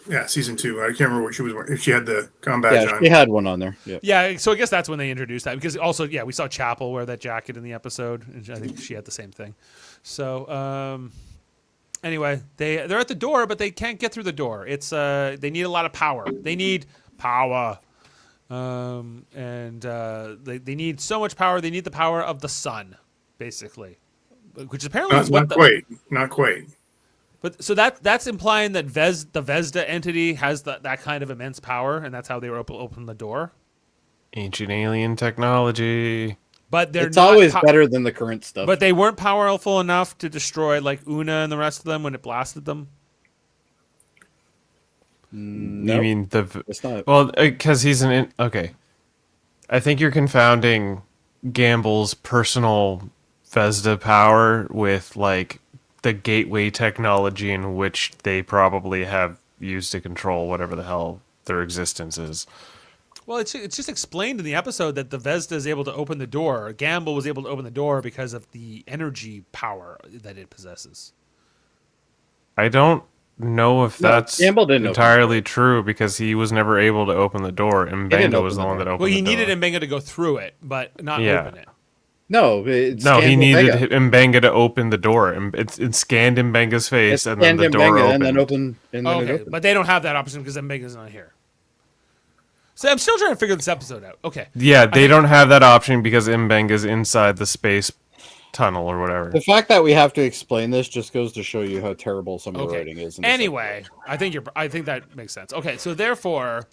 Yeah, season 2. I can't remember what she was wearing. If she had the comm badge on. She had one on there. Yep. Yeah, so I guess that's when they introduced that. Because also, we saw Chapel wear that jacket in the episode, and I think she had the same thing. So, anyway, they're at the door, but they can't get through the door. It's they need a lot of power. They need power, and they need so much power. They need the power of the sun, basically, which apparently is not quite. But so that's implying that the Vesda entity has that kind of immense power, and that's how they were open the door. Ancient alien technology. But it's always better than the current stuff. But they weren't powerful enough to destroy Una and the rest of them when it blasted them. Nope. You mean it's not. Well, because he's okay. I think you're confounding Gamble's personal Vesda power with the gateway technology in which they probably have used to control whatever the hell their existence is. Well, it's just explained in the episode that the Vesda is able to open the door. Gamble was able to open the door because of the energy power that it possesses. I don't know if that's entirely true because he was never able to open the door. Mbenga was the one that opened the door. Well, he needed Mbenga to go through it, but not open it. No, he needed Mbenga to open the door. It scanned Mbenga's face, and then the door opened. And then opened. But they don't have that option because Mbenga's not here. So I'm still trying to figure this episode out. Okay. Yeah, they don't have that option because Mbenga's inside the space tunnel or whatever. The fact that we have to explain this just goes to show you how terrible some of the writing is. Anyway, I think that makes sense. Okay, so therefore,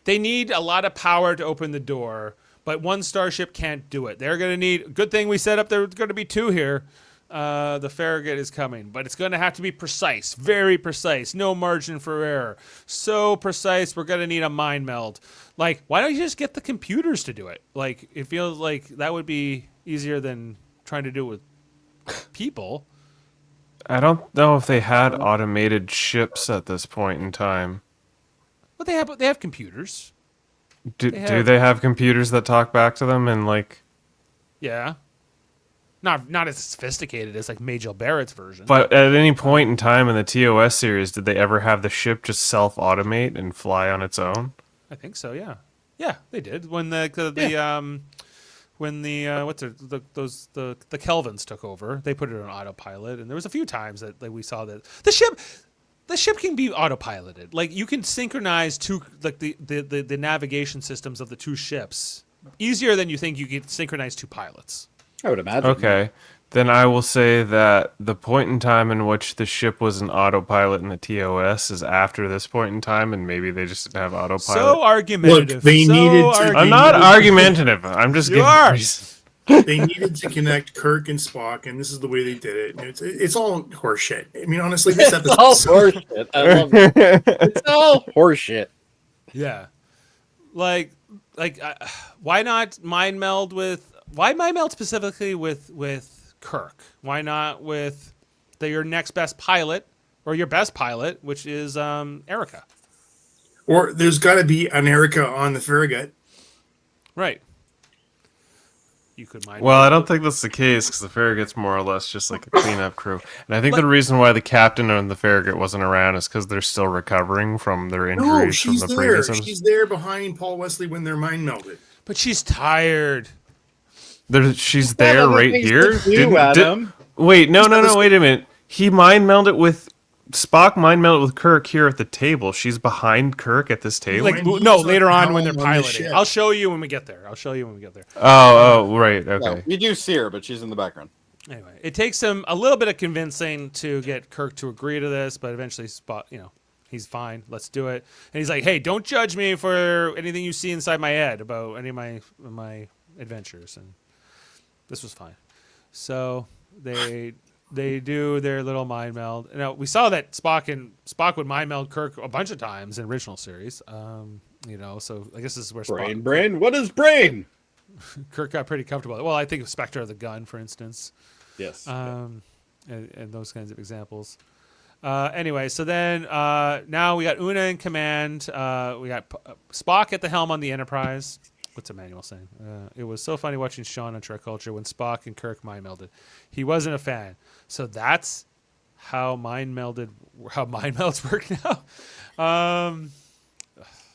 they need a lot of power to open the door. But one starship can't do it. They're going to need... Good thing we set up there's going to be 2 here. The Farragut is coming. But it's going to have to be precise. Very precise. No margin for error. So precise, we're going to need a mind meld. Why don't you just get the computers to do it? It feels like that would be easier than trying to do it with people. I don't know if they had automated ships at this point in time. But they have computers. Do they have computers that talk back to them and Yeah. Not as sophisticated as Majel Barrett's version. But at any point in time in the TOS series, did they ever have the ship just self-automate and fly on its own? I think so. Yeah, yeah, they did when the when the the Kelvins took over. They put it on autopilot, and there was a few times that we saw that the ship can be autopiloted. Like you can synchronize the navigation systems of the two ships easier than you think you could synchronize two pilots. I would imagine. Okay. Then I will say that the point in time in which the ship was an autopilot in the TOS is after this point in time, and maybe they just didn't have autopilot. So argumentative. Look, they needed to- I'm not argumentative. I'm just giving are. reasons. They needed to connect Kirk and Spock, and this is the way they did it. And it's all horseshit. I mean, honestly, this It's all episode. horseshit. I love it. It's all horseshit. Yeah, like why not mind meld with? Why mind meld specifically with Kirk? Why not with your next best pilot or your best pilot, which is Erica? Or there's got to be an Erica on the Farragut. Right. You could mind. Well, meld I don't with- think that's the case because the Farragut's more or less just like a cleanup crew. And I think the reason why the captain on the Farragut wasn't around is because they're still recovering from their injuries No, from she's the there. previous episode. She's there behind Paul Wesley when they're mind melded. But she's tired. She's there other right things here. to do, Adam. Wait, no, wait a minute. He mind melded with Spock. Mind melded with Kirk here at the table. She's behind Kirk at this table. Like When he's no, on later the on when they're helm on the piloting. ship. I'll show you when we get there. Oh, right, okay. No, you do see her, but she's in the background. Anyway, it takes him a little bit of convincing to get Kirk to agree to this, but eventually he's fine. Let's do it. And he's like, "Hey, don't judge me for anything you see inside my head about any of my adventures." And this was fine. So they do their little mind meld. Now we saw that Spock would mind meld Kirk a bunch of times in original series. So I guess this is where Brain. What is brain? Kirk got pretty comfortable. Well, I think of Spectre of the Gun, for instance. Yes. And those kinds of examples. Anyway, so then now we got Una in command. We got Spock at the helm on the Enterprise. What's Emmanuel saying? It was so funny watching Sean on Trek Culture when Spock and Kirk mind melded. He wasn't a fan. So that's how mind melds work now.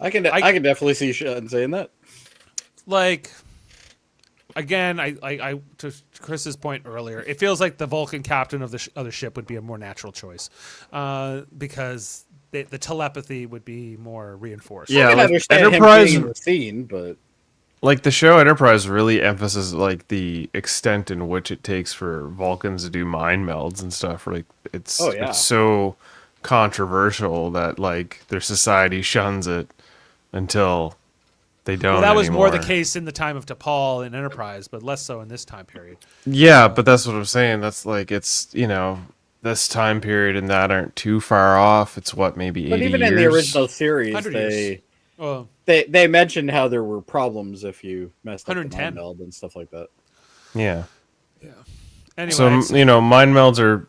I can definitely see Sean saying that. Like, again, I to Chris's point earlier, it feels like the Vulcan captain of the other ship would be a more natural choice, because the telepathy would be more reinforced. Yeah, I can like understand Enterprise- him being in the scene, but Like the show Enterprise really emphasizes like the extent in which it takes for Vulcans to do mind melds and stuff. Like it's so controversial that like their society shuns it until they don't. Well, that was more the anymore. case in the time of T'Pol in Enterprise, but less so in this time period. Yeah, but that's what I'm saying. That's like it's this time period and that aren't too far off. It's what maybe 80 but even years. in the original series, 100 years. Well, they mentioned how there were problems if you messed up the 110. mind meld and stuff like that. Yeah. anyway, So mind melds are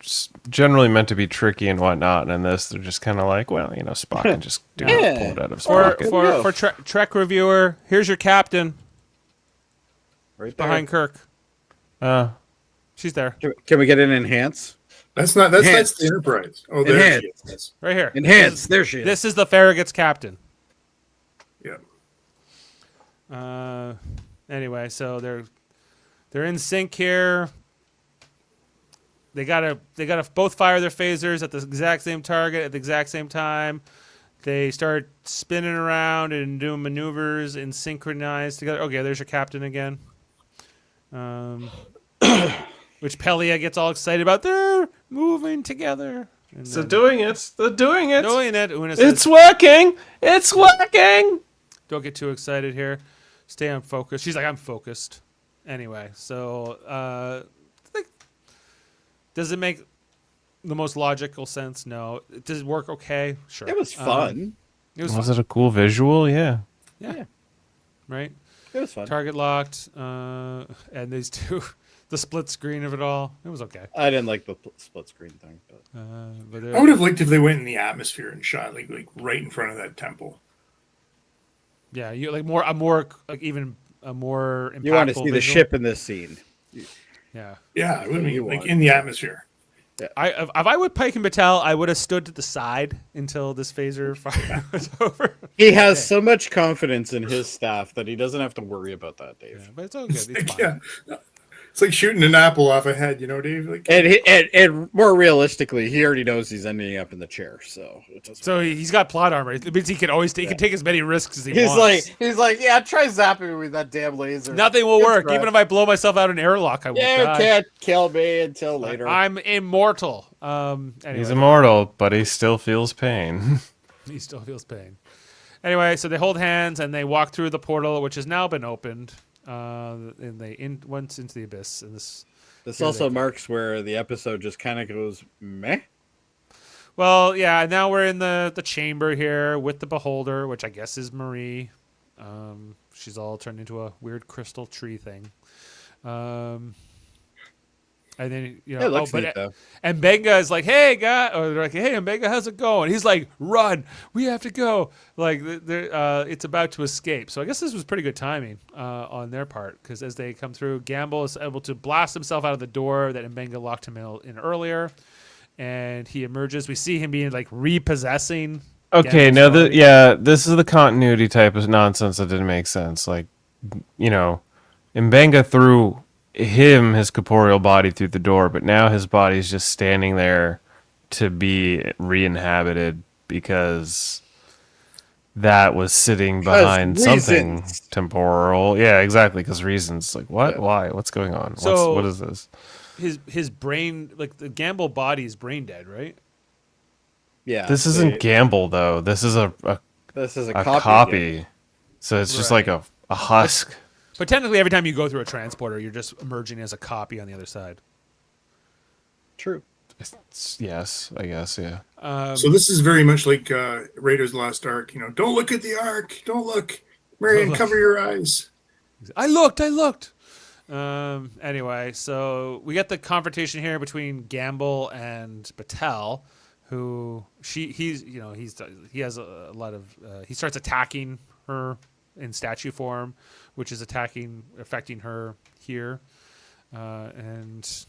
generally meant to be tricky and whatnot, and in this they're just kind of like, well, Spock can just do it, pull it out of his pocket. for Trek reviewer, here's your captain Right there. behind Kirk. She's there, Can we get an enhance? That's the Enterprise. Oh, there Enhance. she is. right here. Enhance. There she is. This is the Farragut's captain. Yeah. Anyway, so they're in sync here. They gotta both fire their phasers at the exact same target at the exact same time. They start spinning around and doing maneuvers and synchronized together. Okay, there's your captain again. Which Pelia gets all excited about. They're moving together. And So then doing it. They're doing it. doing it. Una says, It's working. It's working. don't get too excited here. Stay on focus. She's like, I'm focused. Anyway, so does it make the most logical sense? No. Does it work okay? Sure. It was fun. It was Was fun. it a cool visual? Yeah. Yeah. Right? It was fun. Target locked. And these two, the split screen of it all. It was okay. I didn't like the split screen thing, but But I would have liked if they went in the atmosphere and shot like right in front of that temple. yeah, you like more impactful you want to see the visual. ship in this scene. Yeah. Yeah, it would be You like want. in the atmosphere. If I would Pike and Patel, I would have stood to the side until this phaser fire was over. He has so much confidence in his staff that he doesn't have to worry about that, Dave. Yeah, but it's all good. It's fine. Yeah. It's like shooting an apple off a head, you know, Dave? Like, And more realistically, he already knows he's ending up in the chair, so it doesn't. So he's got plot armor. It means he can always he can take as many risks as he wants. He's like, yeah, try zapping me with that damn laser. Nothing will Good work. try. Even if I blow myself out in airlock, I will You die. can't kill me until later. I'm immortal. Anyway, He's immortal, but he still feels pain. he still feels pain. Anyway, so they hold hands and they walk through the portal, which has now been opened, and they went into the abyss. And this also marks where the episode just kind of goes meh. Well, yeah, now we're in the chamber here with the beholder, which I guess is Marie. She's all turned into a weird crystal tree thing. And then, you know, It looks neat, though. and Benga is like, "Hey, guy," or they're like, "Hey, Benga, how's it going?" He's like, "Run, we have to go." Like, it's about to escape. So I guess this was pretty good timing on their part, because as they come through, Gamble is able to blast himself out of the door that Mbenga locked him in earlier, and he emerges. We see him being like repossessing. Okay, Gamble's now body. this is the continuity type of nonsense that didn't make sense. Like, you know, Mbenga threw his corporeal body through the door, but now his body's just standing there to be re-inhabited because that was sitting behind something temporal. Yeah, exactly, because reasons. Like, what? Yeah. Why? What's going on? So- what is this? His brain, like the Gamble body, is brain dead, right? Yeah. This isn't Gamble, though. This is a This is a copy. So it's just like a husk. But technically, every time you go through a transporter, you're just emerging as a copy on the other side. True. Yes, I guess, yeah. so this is very much like Raiders Lost Ark. You know, don't look at the Ark. Don't look. Marion, cover your eyes. I looked. Anyway, so we get the confrontation here between Gamble and Patel, who he has a lot of he starts attacking her in statue form, which is affecting her here, and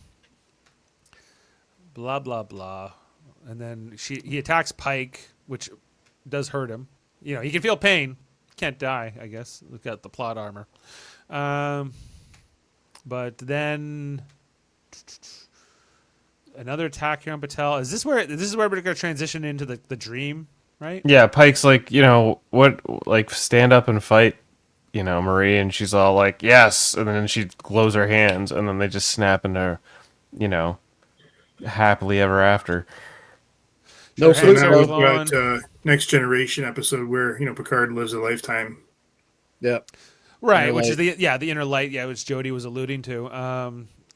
blah blah blah, and then he attacks Pike, which does hurt him. You know, he can feel pain, can't die, I guess. Look at the plot armor. But then another attack here on Patel. This is where we're going to transition into the dream, right? Yeah, Pike's like, you know, like, stand up and fight, you know, Marie, and she's all like, yes, and then she glows her hands, and then they just snap into, you know, happily ever after. No So flute. now Flute we've blowing. got Next Generation episode where, you know, Picard lives a lifetime. Yeah. Right, Inner which is light. the inner light, which Jody was alluding to.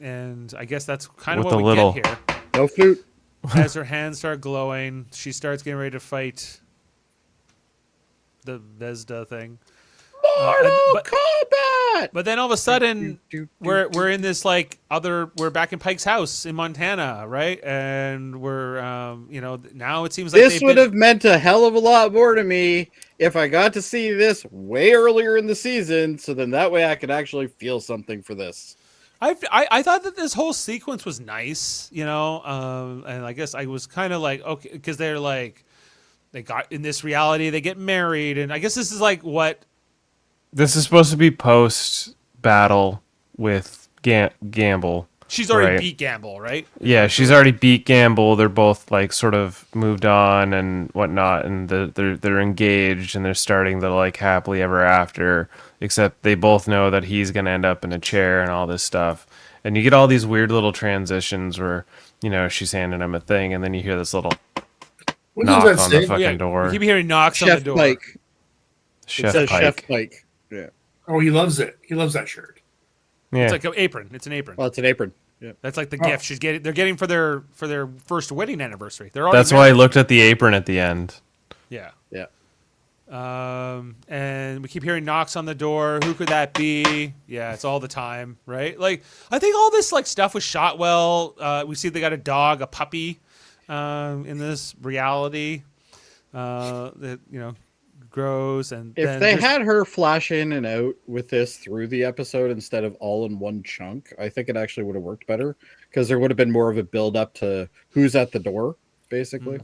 And I guess that's kind of With what a we little- get here. No flute. As her hands start glowing, she starts getting ready to fight the Vesda thing. But- Combat. But then all of a sudden, we're in this we're back in Pike's house in Montana, right? And we're now it seems like This would have meant a hell of a lot more to me if I got to see this way earlier in the season, so then that way I could actually feel something for this. I thought that this whole sequence was nice, you know, and I guess I was kind of like, okay, because they're like, they got in this reality, they get married, and I guess this is like what. This is supposed to be post-battle with Gamble. She's already Right. beat Gamble, right? Yeah, she's already beat Gamble. They're both like sort of moved on and whatnot, and they're engaged and they're starting the like happily ever after. Except they both know that he's gonna end up in a chair and all this stuff. And you get all these weird little transitions where, you know, she's handing him a thing, and then you hear this little What knock does that on the say? fucking door. You keep hearing knocks on the Chef door. Pike. It Chef says Pike. Chef Pike. Yeah. Oh, he loves it. He loves that shirt. Yeah. It's like an apron. It's an apron. Well, it's an apron. Yeah. That's like the Oh. gift they're getting for their first wedding anniversary. They're already That's why I married. looked at the apron at the end. Yeah. Yeah. And we keep hearing knocks on the door. Who could that be? Yeah, it's all the time, right? Like, I think all this like stuff was shot well. We see they got a dog, a puppy, in this reality. That, you know, grows, and If then they there's- had her flash in and out with this through the episode instead of all in one chunk, I think it actually would have worked better because there would have been more of a build up to who's at the door, basically.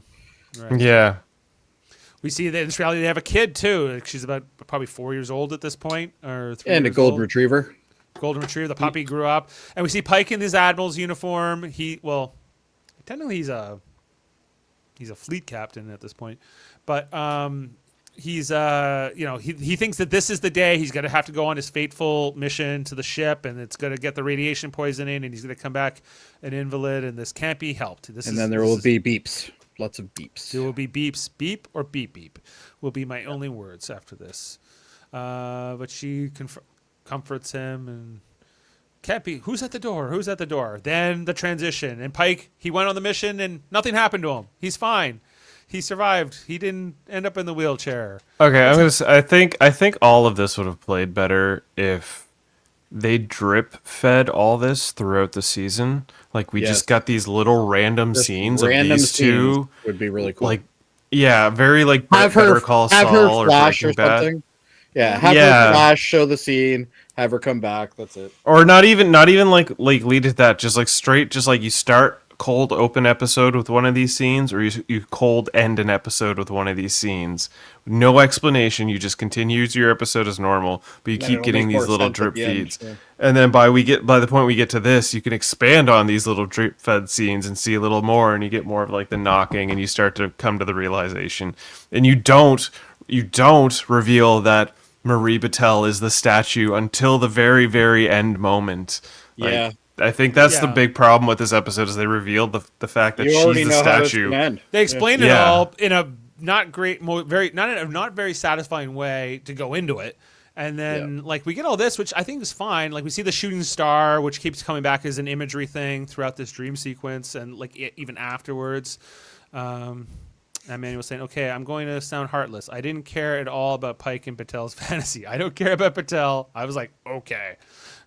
right. Yeah. We see that in this reality they have a kid too. Like, she's about probably 4 years old at this point, or 3 And a years golden old. retriever. Golden retriever. The puppy grew up, and we see Pike in his admiral's uniform. Technically he's a fleet captain at this point, but he's he thinks that this is the day he's going to have to go on his fateful mission to the ship, and it's going to get the radiation poisoning, and he's going to come back an invalid, and this can't be helped. Then there will be beeps. Lots of beeps. There will be beeps. Beep or beep beep will be my only words after this. But she comforts him and can't be. Who's at the door? Who's at the door? Then the transition. And Pike, he went on the mission and nothing happened to him. He's fine. He survived. He didn't end up in the wheelchair. Okay, I'm gonna say, I think all of this would have played better if they drip fed all this throughout the season. Like we Yes. just got these little random Just scenes random of these two. scenes would be really cool. Like, yeah, very like have Better her Call have Saul her or flash or Breaking Bad. something. Yeah, have Yeah. her flash, show the scene, have her come back. That's it. Or not even like lead to that. Just like straight, just like you start cold open episode with one of these scenes, or you cold end an episode with one of these scenes. No explanation. You just continues your episode as normal, but you Then keep it'll getting make more these little sense at drip the end, feeds. yeah. And then by the point we get to this, you can expand on these little drip fed scenes and see a little more, and you get more of like the knocking, and you start to come to the realization. And you don't reveal that Marie Battelle is the statue until the very, very end moment. Like, Yeah. I think that's the Yeah. big problem with this episode is they revealed the fact that You she's already the know how it's statue. gonna end. They explained it Yeah. all in a not great, not very satisfying way to go into it. And then like we get all this, which I think is fine. Like we see the shooting star, which keeps coming back as an imagery thing throughout this dream sequence, and like even afterwards. And Manny was saying, "Okay, I'm going to sound heartless. I didn't care at all about Pike and Patel's fantasy. I don't care about Patel." I was like, "Okay,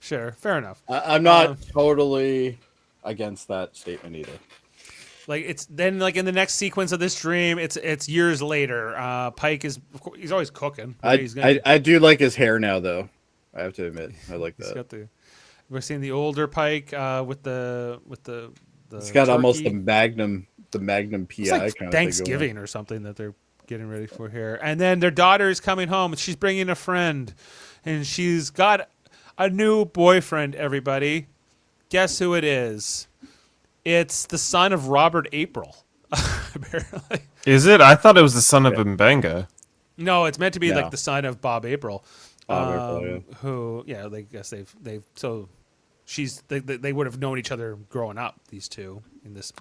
sure, fair enough." I'm not totally against that statement either. Like it's then like in the next sequence of this dream, it's years later. Pike is he's always cooking. Right? I do like his hair now, though. I have to admit, I like He's that. got we're seeing the older Pike with the It's got almost turkey. the Magnum PI It's like kind Thanksgiving or something that they're getting ready for here. And then their daughter is coming home. She's bringing a friend, and she's got a new boyfriend. Everybody, guess who it is? It's the son of Robert April. Apparently, Is it? I thought it was the son of Mbenga. no, it's meant to be No. like the son of Bob April. Bob April, Who, yeah, they guess they've so they would have known each other growing up. These two in this.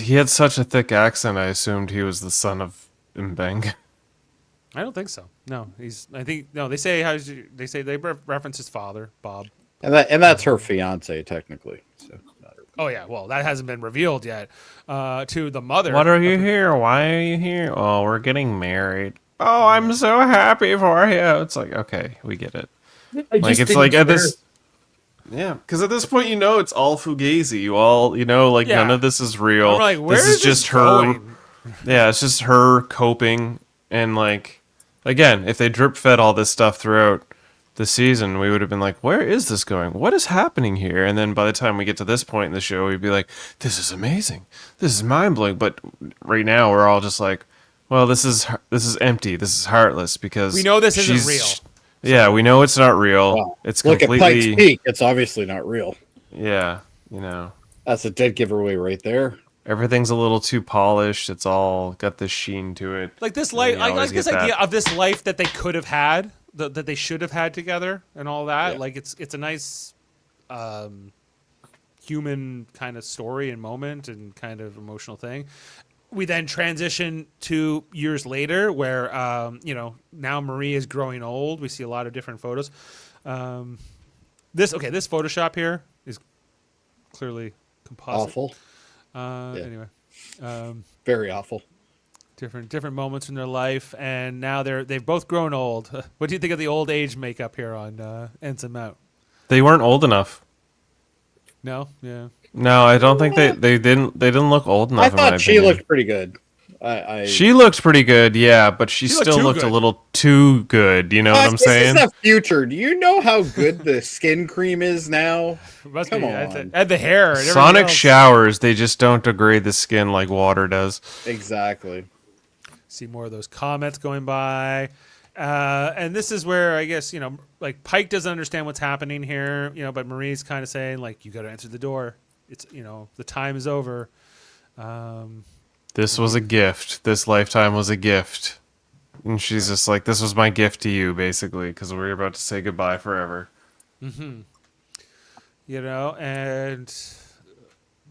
He had such a thick accent. I assumed he was the son of Mbenga. I don't think so. No, they say they reference his father, Bob. and that's her fiance technically. So not her. Oh yeah, well that hasn't been revealed yet. To the mother. What are you here? Why are you here? Oh, we're getting married. Oh, I'm so happy for you. It's like, okay, we get it. Like it's like at this. Yeah, because at this point, it's all fugazi. Yeah. None of this is real. I'm like, where this is is just this her. going? Yeah, it's just her coping, and like, again, if they drip fed all this stuff throughout the season, we would have been like, where is this going? What is happening here? And then by the time we get to this point in the show, we'd be like, this is amazing. This is mind blowing. But right now, we're all just like, well, this is empty. This is heartless because We know this isn't she's- real. Yeah, we know it's not real. Wow. It's Look at Pike's completely. Peak. It's obviously not real. Yeah, That's a dead giveaway right there. everything's a little too polished. It's all got this sheen to it. Like this And life, you I always like this get that. idea of this life that they could have had, that they should have had together, and all that. Yeah. Like it's a nice, human kind of story and moment and kind of emotional thing. We then transition to years later, where now Marie is growing old. We see a lot of different photos. This Photoshop here is clearly composite. Awful. Anyway. Very awful. Different moments in their life, and now they've both grown old. What do you think of the old age makeup here on Ensign Mount? They weren't old enough. No, yeah. No, I don't think they didn't look old enough. I in my thought she opinion. looked pretty good. She looked pretty good, yeah, but she looked still too looked good. a little too good. You know what I'm saying? This is the future. Do you know how good the skin cream is now? It must Come be. on. And the hair. And everything Sonic else. showers, they just don't degrade the skin like water does. Exactly. See more of those comments going by. And this is where I guess, like Pike doesn't understand what's happening here, but Marie's kind of saying like, you got to answer the door. It's, the time is over. This was a gift. This lifetime was a gift. And she's just like, this was my gift to you, basically, because we're about to say goodbye forever. And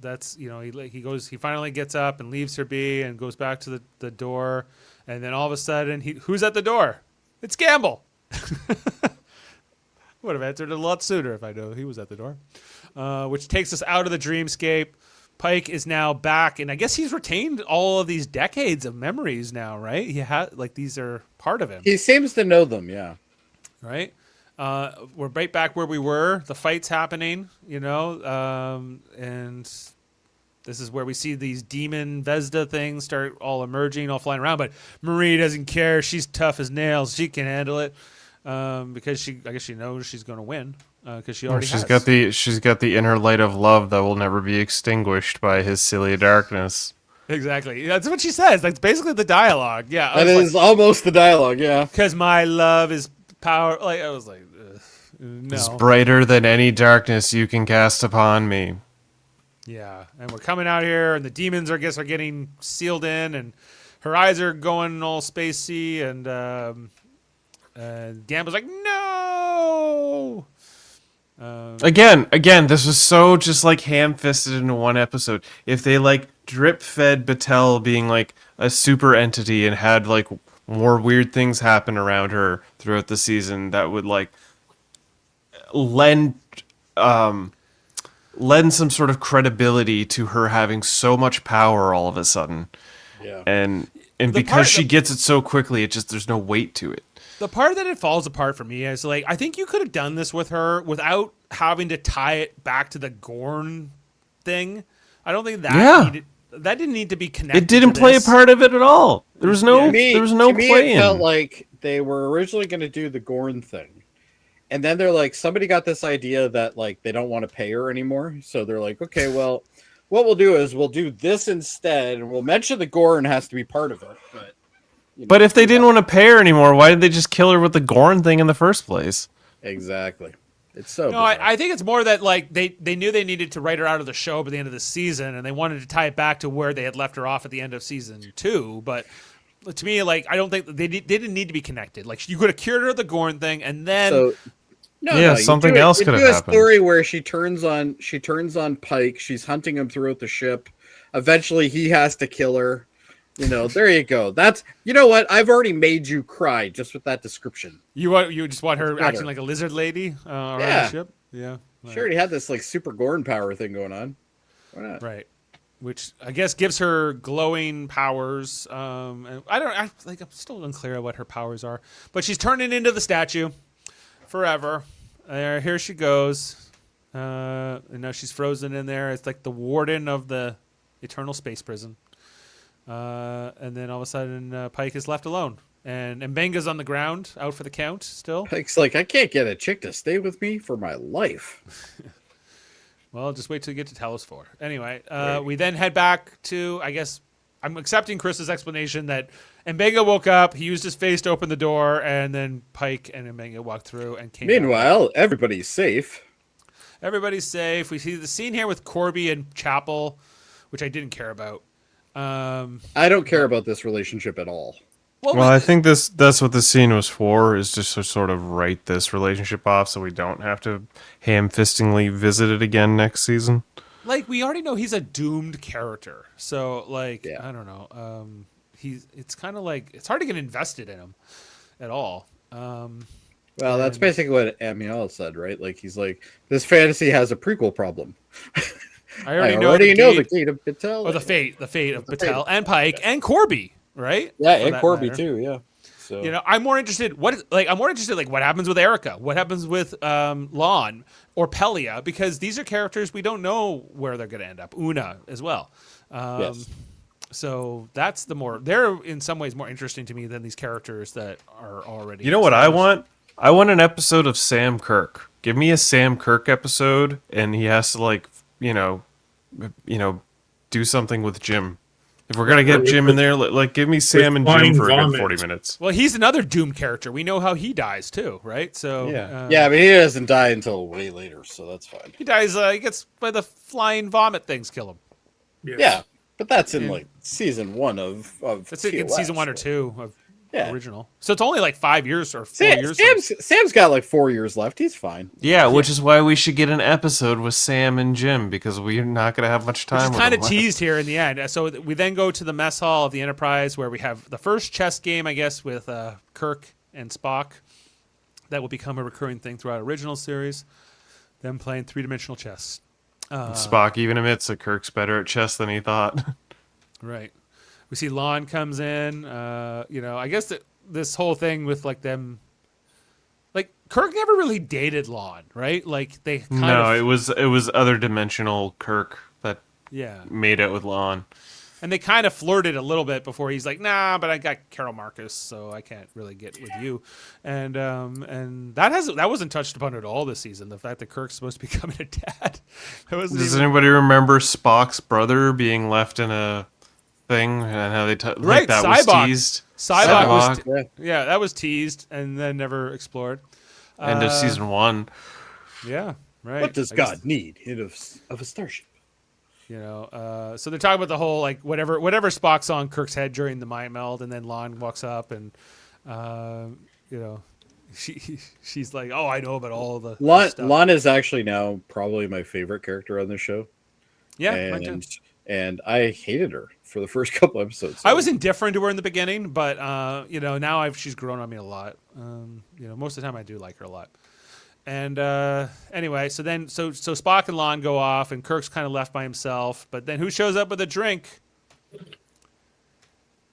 that's, he finally gets up and leaves her be and goes back to the door. And then all of a sudden, who's at the door? It's Gamble. Would have answered it a lot sooner if I knew he was at the door. Which takes us out of the dreamscape. Pike is now back, and I guess he's retained all of these decades of memories now, right? He had these are part of him. He seems to know them, yeah. Right? We're right back where we were. The fight's happening, and this is where we see these demon Vesda things start all emerging, all flying around. But Marie doesn't care. She's tough as nails. She can handle it because I guess she knows she's going to win. Because she already has. She's got the inner light of love that will never be extinguished by his silly darkness. Exactly. That's what she says. That's basically the dialogue. Yeah. That is almost the dialogue, yeah. Because my love is power. Like I was like, no. It's brighter than any darkness you can cast upon me. Yeah. And we're coming out here, and the demons, I guess, are getting sealed in, and her eyes are going all spacey, and Gamble's like, no. Again, this was so just like ham-fisted into one episode. If they like drip-fed Battelle being like a super entity and had like more weird things happen around her throughout the season, that would like lend some sort of credibility to her having so much power all of a sudden. Yeah. And because she gets it so quickly, there's no weight to it. The part that it falls apart for me is like, I think you could have done this with her without having to tie it back to the Gorn thing. I don't think that didn't need to be connected. It didn't play a part of it at all. There was no to me, play it in. felt like they were originally going to do the Gorn thing. And then they're like, somebody got this idea that like they don't want to pay her anymore. So they're like, okay, well, what we'll do is we'll do this instead. And we'll mention the Gorn has to be part of it. But if they didn't want to pay her anymore, why did they just kill her with the Gorn thing in the first place? Exactly. It's so No, I think it's more that like they knew they needed to write her out of the show by the end of the season, and they wanted to tie it back to where they had left her off at the end of season 2. But to me, like I don't think they didn't need to be connected. Like you could have cured her of the Gorn thing, and then something else could have happened. A story where she turns on Pike. She's hunting him throughout the ship. Eventually, he has to kill her. There you go. That's what I've already made you cry just with that description. You just want her acting like a lizard lady around the ship? Yeah. Right. She already had this like super Gorn power thing going on. Why not? Right. Which I guess gives her glowing powers. And I'm still unclear of what her powers are, but she's turning into the statue forever. Here she goes. And now she's frozen in there. It's like the warden of the eternal space prison. And then all of a sudden, Pike is left alone. And Mbenga's on the ground, out for the count still. Pike's like, I can't get a chick to stay with me for my life. Well, just wait till you get to Talos 4. Anyway, we then head back to, I guess, I'm accepting Chris's explanation that Mbenga woke up, he used his face to open the door, and then Pike and Mbenga walked through and came Meanwhile, everybody's safe. Everybody's safe. We see the scene here with Corby and Chapel, which I didn't care about. I don't care about this relationship at all. Well, I think that's what the scene was for, is just to sort of write this relationship off so we don't have to ham-fistingly visit it again next season. Like, we already know he's a doomed character. So, like, I don't know. It's kind of like, it's hard to get invested in him at all. Well, that's basically what Jaemeel said, right? Like, he's like, this fantasy has a prequel problem. I already know the fate of Battelle. Or the fate of Battelle and Pike and Corby, right? Yeah, and Corby too. Yeah. So I'm more interested. What happens with Erica? What happens with Lon or Pelia? Because these are characters we don't know where they're going to end up. Una as well. Yes. So that's they're in some ways more interesting to me than these characters that are already. You know what I established. want? I want an episode of Sam Kirk. Give me a Sam Kirk episode, and he has to do something with Jim. If we're gonna get Jim in there, give me Sam and Jim flying for a good vomit. 40 minutes. Well, he's another Doom character. We know how he dies too, right? So Yeah, but he doesn't die until way later, so that's fine. he dies. He gets by the flying vomit things kill him. Yes. Yeah, but that's in like season 1 of That's in TOS, season 1 or right? 2 of Yeah. original. So it's only like 5 years or 4 years. Sam's got like 4 years left. He's fine. Yeah, which is why we should get an episode with Sam and Jim, because we're not gonna have much time. It's with kind of them. teased here in the end. So we then go to the mess hall of the Enterprise, where we have the first chess game, I guess, with Kirk and Spock. That will become a recurring thing throughout original series. Them playing three-dimensional chess. Spock even admits that Kirk's better at chess than he thought. Right. We see Lon comes in. I guess that this whole thing with like them, like Kirk never really dated Lon, right? Like they kind No, of, it was other dimensional Kirk that yeah, made out with Lon. and they kind of flirted a little bit before he's like, nah, but I got Carol Marcus, so I can't really get with you, and that wasn't touched upon at all this season. The fact that Kirk's supposed to be becoming a dad. Does anybody remember Spock's brother being left in a thing and how they Right, that Cybok. was teased? Cybok was Cybok. yeah, that was teased and then never explored. End of season 1. Yeah, right. What does I guess- God need of a starship? So they're talking about the whole like whatever Spock's on Kirk's head during the mind meld, and then Lon walks up and she's like, oh, I know about all the stuff. Lon is actually now probably my favorite character on the show. Yeah, mine too. and I hated her for the first couple episodes. I was indifferent to her in the beginning, but now she's grown on me a lot. Most of the time I do like her a lot. And anyway, so Spock and Lon go off, and Kirk's kind of left by himself. But then who shows up with a drink?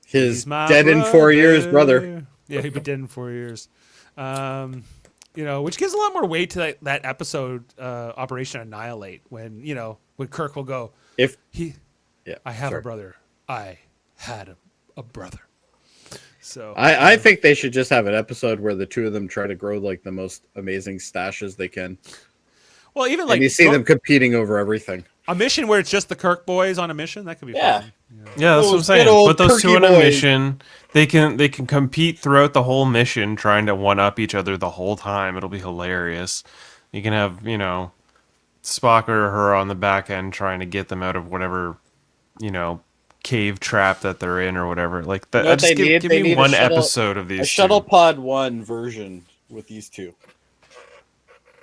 his He's my dead in 4 years brother. Yeah, he'd be dead in 4 years. Which gives a lot more weight to that episode, Operation Annihilate, when Kirk will go, I have a brother. I had a brother. So I think they should just have an episode where the two of them try to grow like the most amazing stashes they can. well, even like And you see them competing over everything. a mission where it's just the Kirk boys on a mission, that could be Yeah. fun. Yeah, that's what I'm Those saying. good old Put those two Kirky on a boys. mission. They can compete throughout the whole mission, trying to one up each other the whole time. It'll be hilarious. You can have Spock or her on the back end trying to get them out of whatever cave trap that they're in or whatever. Like that. You know what Just they need? give They me need a one shuttle- episode of these. A shuttle pod 1 version with these two.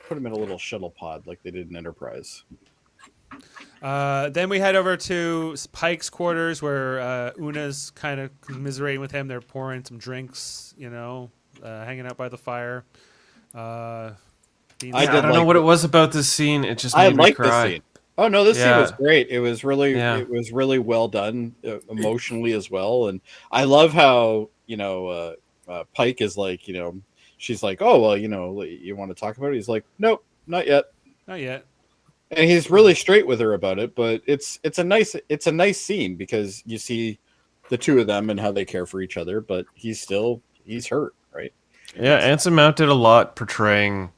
Put them in a little shuttle pod like they did in Enterprise. Then we head over to Pike's quarters, where Una's kind of commiserating with him. They're pouring some drinks, hanging out by the fire. Dean's I I did don't know like what it. it was about this scene. It just I made me like this cry. scene. Oh no, this scene Yeah. was great. It was really, Yeah. it was really well done emotionally as well. And I love how Pike is like, she's like, oh well, you want to talk about it? He's like, nope, not yet. Not yet. And he's really straight with her about it. But it's a nice scene because you see the two of them and how they care for each other. But he's hurt, right? Yeah, Anson Mount did a lot portraying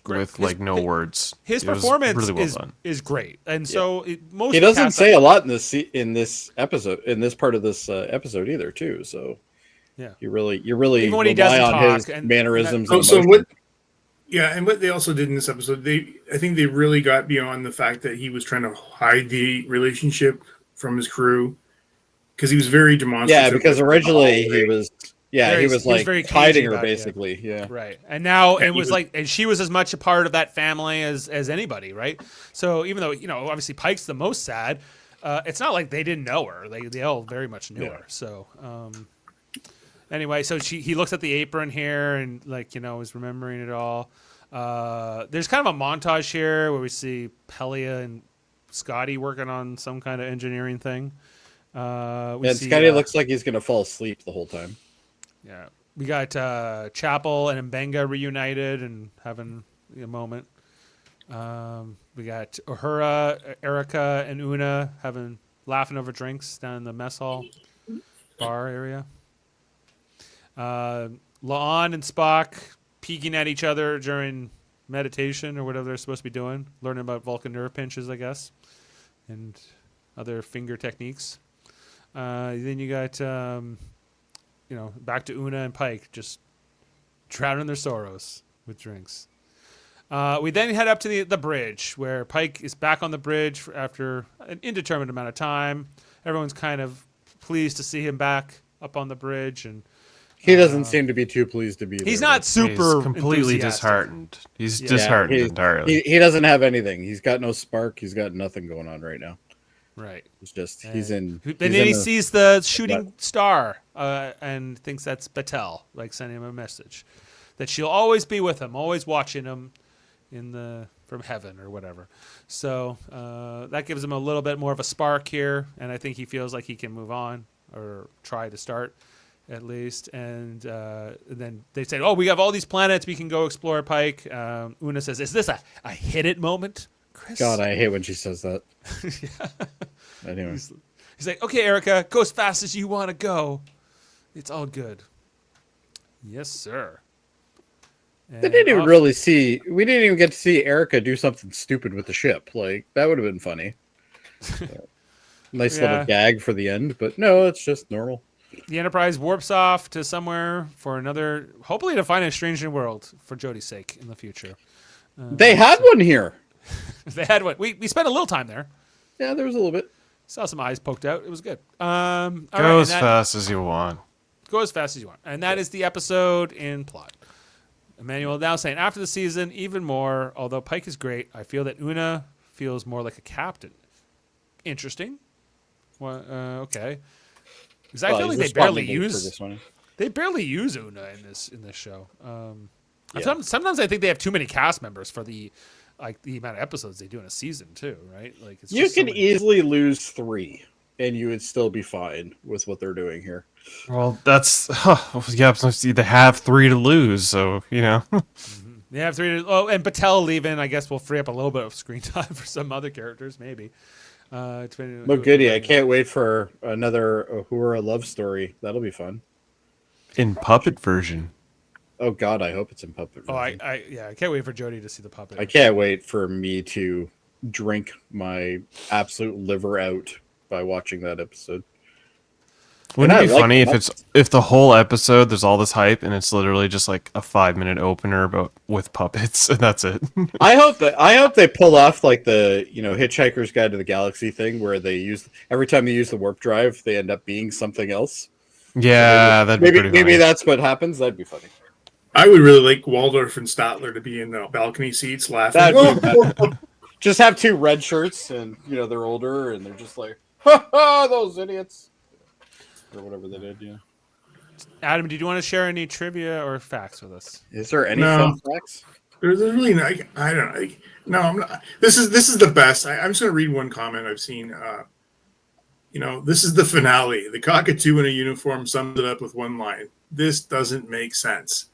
with His- no words. His It was performance really well done. is great, and so most He of the doesn't cast- say a lot in this episode, in this part of this episode either, too. So Yeah. you really Even when he rely doesn't on his talk and- mannerisms. So, and so emotion. what? Yeah, and what they also did in this episode, I think they really got beyond the fact that he was trying to hide the relationship from his crew, because he was very demonstrative. Yeah, because originally he was Very- he was like very cagey hiding her about it, yeah. basically. Yeah. Right. And now Yeah, it was even- like, and she was as much a part of that family as anybody, right? So even though, obviously Pike's the most sad, it's not like they didn't know her. They all very much knew her. So, anyway, so he looks at the apron here and is remembering it all. There's kind of a montage here where we see Pelia and Scotty working on some kind of engineering thing. And Scotty looks like he's gonna fall asleep the whole time. Yeah, we got Chapel and Mbenga reunited and having a moment. We got Uhura, Erica, and Una having laughing over drinks down in the mess hall bar area. La'an and Spock peeking at each other during meditation or whatever they're supposed to be doing, learning about Vulcan nerve pinches, I guess, and other finger techniques. Then you got, back to Una and Pike just drowning their sorrows with drinks. We then head up to the bridge, where Pike is back on the bridge after an indeterminate amount of time. Everyone's kind of pleased to see him back up on the bridge, and He doesn't seem to be too pleased to be there. he's not super He's completely enthusiastic. disheartened. He's Yeah. disheartened He's- entirely. He doesn't have anything. He's got no spark. He's got nothing going on right now. Right. It's just he's in. And he's then in he a- sees the shooting star and thinks that's Batel, like sending him a message that she'll always be with him, always watching him from heaven or whatever. So that gives him a little bit more of a spark here, and I think he feels like he can move on or try to start at least. And then they say, "Oh, we have all these planets. We can go explore." Pike. Una says, "Is this a hit it moment, Chris?" God, I hate when she says that. Anyway, He's like, "Okay, Erica, go as fast as you want to go. It's all good." Yes, sir. they didn't even really see. We didn't even get to see Erica do something stupid with the ship. Like that would have been funny. Nice Yeah. little gag for the end, but no, it's just normal. The Enterprise warps off to somewhere for another, hopefully to find a strange new world for Jody's sake in the future. They had one here. They had what we spent a little time there. Yeah, there was a little bit. Saw some eyes poked out. It was good. Go And as that- fast as you want. Go as fast as you want. And that is the episode in plot. Emmanuel now saying, after the season, even more, although Pike is great, I feel that Una feels more like a captain. Interesting. Well, okay. Because I Well, feel like he's they barely responsible for use this one. they barely use Una in this show. Sometimes I think they have too many cast members for the amount of episodes they do in a season too, right? Like it's You just so can many- easily lose 3, and you would still be fine with what they're doing here. Well, that's yeah. They have 3 to lose, so you know. They have 3. And Batel leaving, I guess, will free up a little bit of screen time for some other characters, maybe. But goody, I can't wait for another Uhura love story. That'll be fun. In puppet version. Oh God, I hope it's in puppet. Oh, version. I can't wait for Jody to see the puppet. I can't wait for me to drink my absolute liver out by watching that episode. Wouldn't And it be I like funny that. if the whole episode there's all this hype and it's literally just like a 5-minute opener about with puppets and that's it. I hope they pull off like the Hitchhiker's Guide to the Galaxy thing where they use every time they use the warp drive they end up being something else. Yeah, that'd be Maybe pretty funny. that's what happens. That'd be funny. I would really like Waldorf and Statler to be in the balcony seats laughing. That'd Just have 2 red shirts and they're older and they're just like, ha ha, those idiots. Or whatever they did, yeah. Adam, did you want to share any trivia or facts with us? Is there any No. fun facts? There's really I don't know. No, I'm not. This is the best. I'm just going to read one comment I've seen. This is the finale. The cockatoo in a uniform sums it up with one line. This doesn't make sense.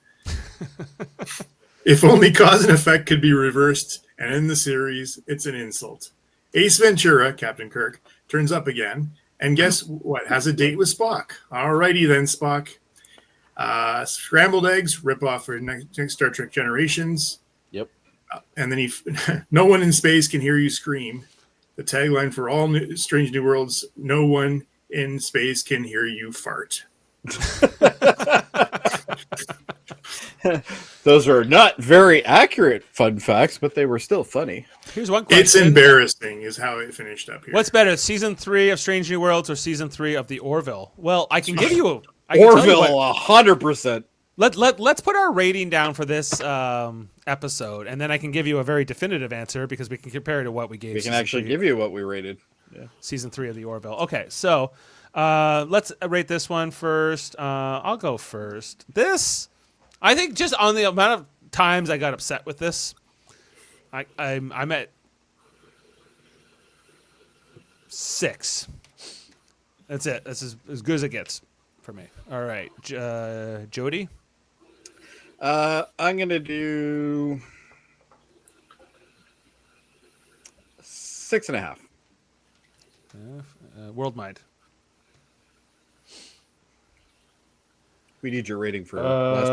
If only cause and effect could be reversed and in the series, it's an insult. Ace Ventura, Captain Kirk, turns up again. And guess what? Has a date with Spock. Alrighty then, Spock. Scrambled eggs, rip off for next Star Trek Generations. Yep. And then no one in space can hear you scream. The tagline for all Strange New Worlds: no one in space can hear you fart. Those are not very accurate fun facts, but they were still funny. Here's one question. It's embarrassing, is how it finished up here. What's better, season 3 of Strange New Worlds or season 3 of the Orville? Well, I can give you. I can tell you Orville, what- 100%. Let's put our rating down for this episode, and then I can give you a very definitive answer because we can compare it to what we gave. We can actually give you what we rated. season 3 of the Orville. Okay, so let's rate this one first. I'll go first. This, I think, just on the amount of times I got upset with this, I'm at 6. That's it. That's as good as it gets for me. All right, Jody. I'm gonna do 6.5. Worldmind. We need your rating for last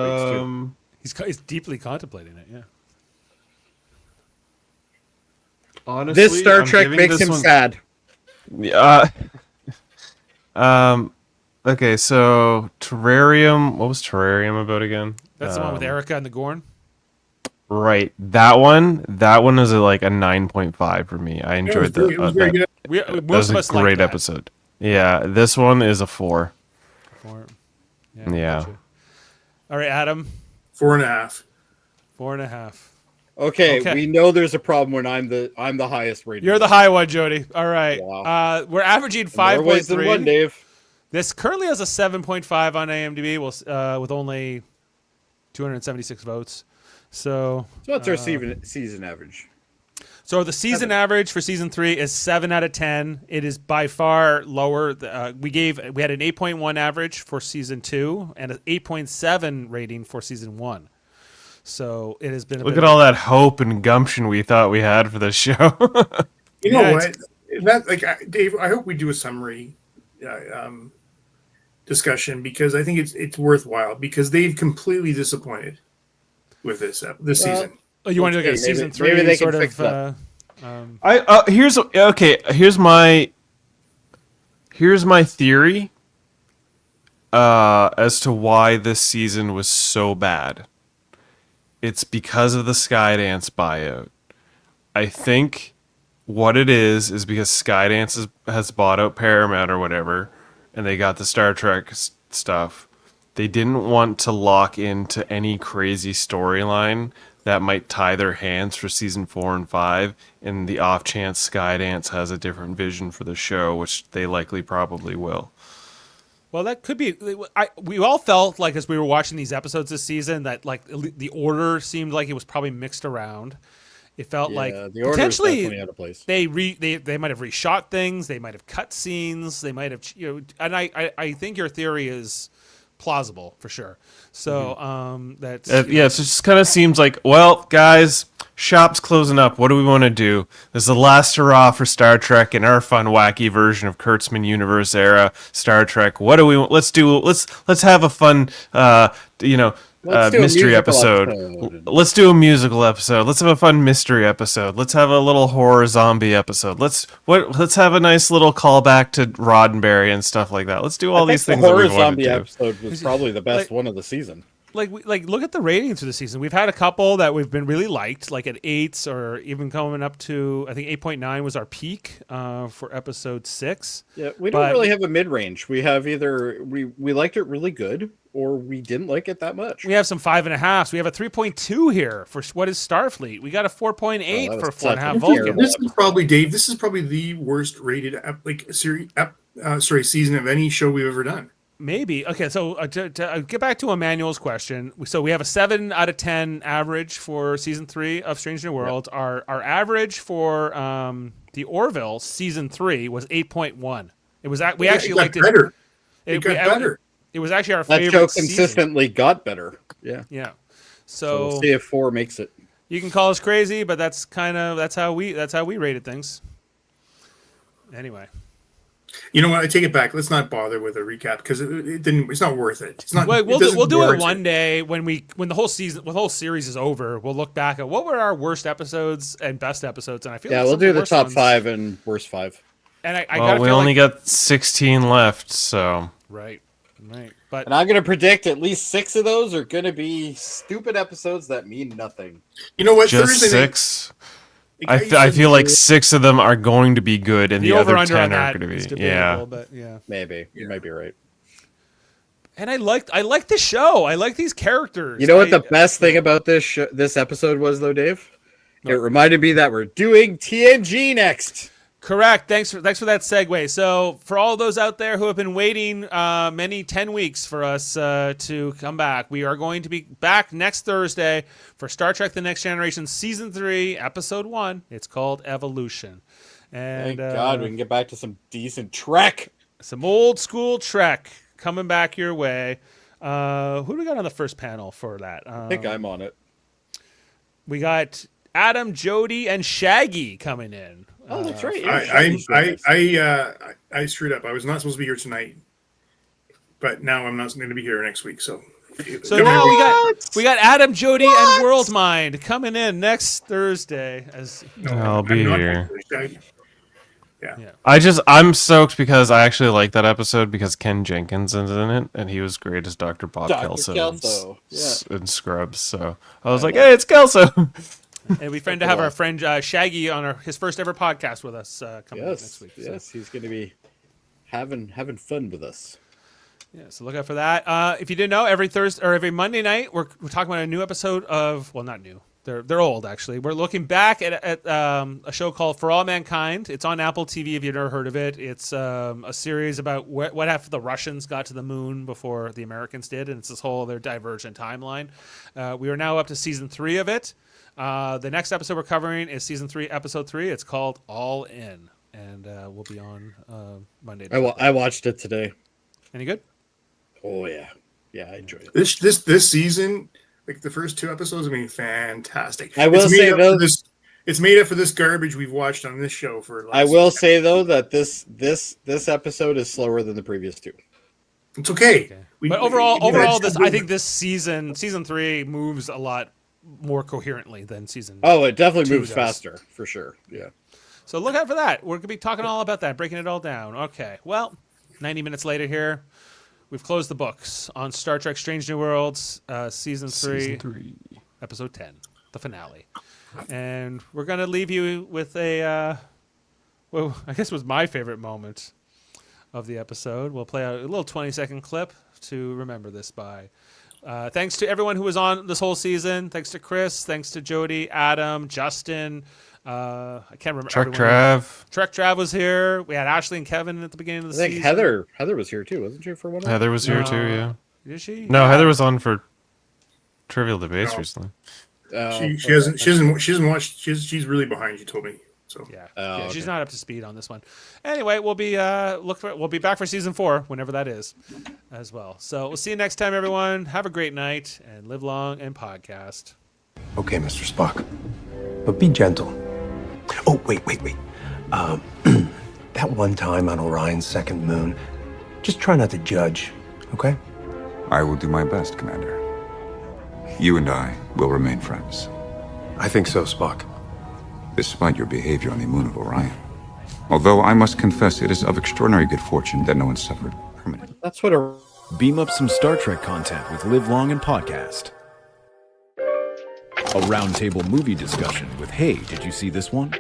week's too. He's deeply contemplating it. Yeah. Honestly, This Star I'm Trek giving makes this him one- sad. Okay, so Terrarium. What was Terrarium about again? That's the one with Erica and the Gorn. Right, that one. That one is like a 9.5 for me. I enjoyed It was very good. That Most was of a us liked great that. episode. Yeah, this one is a 4. Yeah. Gotcha. All right, Adam. 4.5. 4.5. Okay, we know there's a problem when I'm the highest rated. You're the high one, Jody. All right. Wow. We're averaging More ways than one, 5.3. Dave. This currently has a 7.5 on IMDb, with only 276 votes. So What's our season average? So the season average for season 3 is 7 out of 10. It is by far lower. We had an 8.1 average for season 2 and an 8.7 rating for season 1. So it has been. Look at all that hope and gumption we thought we had for this show. You know Yeah, what? That Dave, I hope we do a summary discussion because I think it's worthwhile because they've completely disappointed with this season. Oh, you want to look at Maybe- season maybe 3 they sort can of? fix that. Here's my theory as to why this season was so bad. It's because of the Skydance buyout. I think what it is because Skydance has bought out Paramount or whatever, and they got the Star Trek stuff. They didn't want to lock into any crazy storyline that might tie their hands for season 4 and 5, in the off chance Skydance has a different vision for the show, which they likely probably will. Well, that could be. We all felt like as we were watching these episodes this season that like the order seemed like it was probably mixed around. It felt like the order is potentially definitely out of place. they might have reshot things. They might have cut scenes. They might have And I think your theory is plausible for sure. So that's So it just kind of seems like, well, guys, shop's closing up. What do we want to do? This is the last hurrah for Star Trek and our fun, wacky version of Kurtzman universe era Star Trek. What do we? Let's have a fun, Let's do a mystery musical episode. episode. Let's do a musical episode. Let's have a fun mystery episode. Let's have a little horror zombie episode. Let's have a nice little callback to Roddenberry and stuff like that. Let's do all these things The that horror we wanted zombie to. episode was probably the best one of the season. like look at the ratings for the season. We've had a couple that we've been really liked, like at 8s or even coming up to I think 8.9 was our peak for episode 6. Yeah, we don't really have a mid range. We have either we liked it really good or we didn't like it that much. We have some 5.5s. We have a 3.2 here for what is Starfleet. We got a 4.8 Oh, that for was 4.5 fucking Vulcan. terrible. This is probably Dave. This is probably the worst rated season of any show we've ever done. Maybe. Okay, so to get back to Emmanuel's question, so we have a 7 out of 10 average for season 3 of Strange New Worlds. Yep. Our average for the Orville season 3 was 8.1. It was we actually liked better. it. It got better. It was actually our That favorite. show season. consistently got better. Yeah. Yeah. So we'll So see if 4 makes it. you can call us crazy, but that's how we rated things. Anyway. You know what? I take it back. Let's not bother with a recap because it didn't. It's not worth it. It's not. Well, we'll do it warrant one day when the whole series is over. We'll look back at what were our worst episodes and best episodes, and I feel Yeah, like we'll some of do the worst top ones- 5 and worst 5. And I Well, gotta we feel only like, got 16 left, so right, but And I'm going to predict at least 6 of those are going to be stupid episodes that mean nothing. You know what? just Thursday night- 6. the guy I said- feel like 6 of them are going to be good, and the other over-under 10 on are that going is to be. debatable, Yeah. but yeah. Maybe. You might be right. And I liked the show. I like these characters. You know what the best thing about this episode was, though, Dave? It reminded me that we're doing TNG next. Correct. Thanks for that segue. So for all those out there who have been waiting many 10 weeks for us to come back, we are going to be back next Thursday for Star Trek The Next Generation Season 3, Episode 1. It's called Evolution. And Thank God we can get back to some decent Trek. some old school Trek coming back your way. Who do we got on the first panel for that? I think I'm on it. We got Adam, Jody, and Shaggy coming in. Oh, that's right. Yeah, I screwed up. I was not supposed to be here tonight, but now I'm not going to be here next week. So now we got Adam, Jody, and Worldmind coming in next Thursday. I'll be here. Yeah. I'm stoked because I actually like that episode because Ken Jenkins is in it, and he was great as Dr. Bob Kelso in Scrubs. So I was like, hey, it's Kelso. And we friend to have our friend Shaggy on his first ever podcast with us coming up next week. So. Yes, he's going to be having fun with us. Yeah, so look out for that. If you didn't know, every Thursday or every Monday night, we're talking about a new episode of, well, not new. They're old, actually. We're looking back at a show called For All Mankind. It's on Apple TV if you've never heard of it. It's a series about what if the Russians got to the moon before the Americans did, and it's this whole their divergent timeline. We are now up to season 3 of it. The next episode we're covering is season 3, episode 3. It's called All In, and we'll be on Monday. I watched it today. Any good? Oh yeah, I enjoyed it. This season, like the first 2 episodes, have been fantastic. I will say though, it's made up for this garbage we've watched on this show for. I will say though that this episode is slower than the previous 2. It's okay. But overall, I think this season 3 moves a lot more coherently than season. Oh, it definitely moves does. faster for sure. Yeah. So look out for that. We're gonna be talking all about that, breaking it all down. Okay. Well, 90 minutes later here. We've closed the books on Star Trek Strange New Worlds, Season 3, Episode 10, the finale. And we're going to leave you with I guess it was my favorite moment of the episode. We'll play a little 20-second clip to remember this by. Thanks to everyone who was on this whole season. Thanks to Chris. Thanks to Jody, Adam, Justin. I can't remember. Trek Trav was here. We had Ashley and Kevin at the beginning of the season. I think Heather was here too, wasn't she, for one of them? Heather was here too, yeah. Is she? No, Heather was on for Trivial Debates recently. She hasn't watched. She's really behind. She told me so. Yeah, she's not up to speed on this one. Anyway, we'll be we'll be back for season 4 whenever that is, as well. So we'll see you next time, everyone. Have a great night and live long and podcast. Okay, Mr. Spock. But be gentle. Oh, wait. That one time on Orion's second moon, just try not to judge, okay? I will do my best, Commander. You and I will remain friends, I think so, Spock. despite your behavior on the moon of Orion. Although I must confess it is of extraordinary good fortune that no one suffered permanently. That's what a Beam up some Star Trek content with Live Long and Podcast. A roundtable movie discussion with Hey, did you see this one?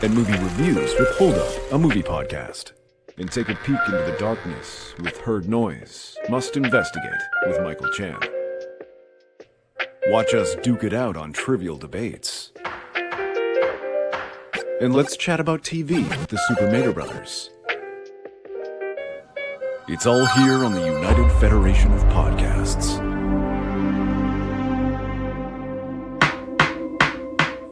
And movie reviews with Hold Up, a movie podcast. And take a peek into the darkness with Heard Noise, Must Investigate with Michael Chan. Watch us duke it out on Trivial Debates. And let's chat about TV with the Super Mater Brothers. It's all here on the United Federation of Podcasts.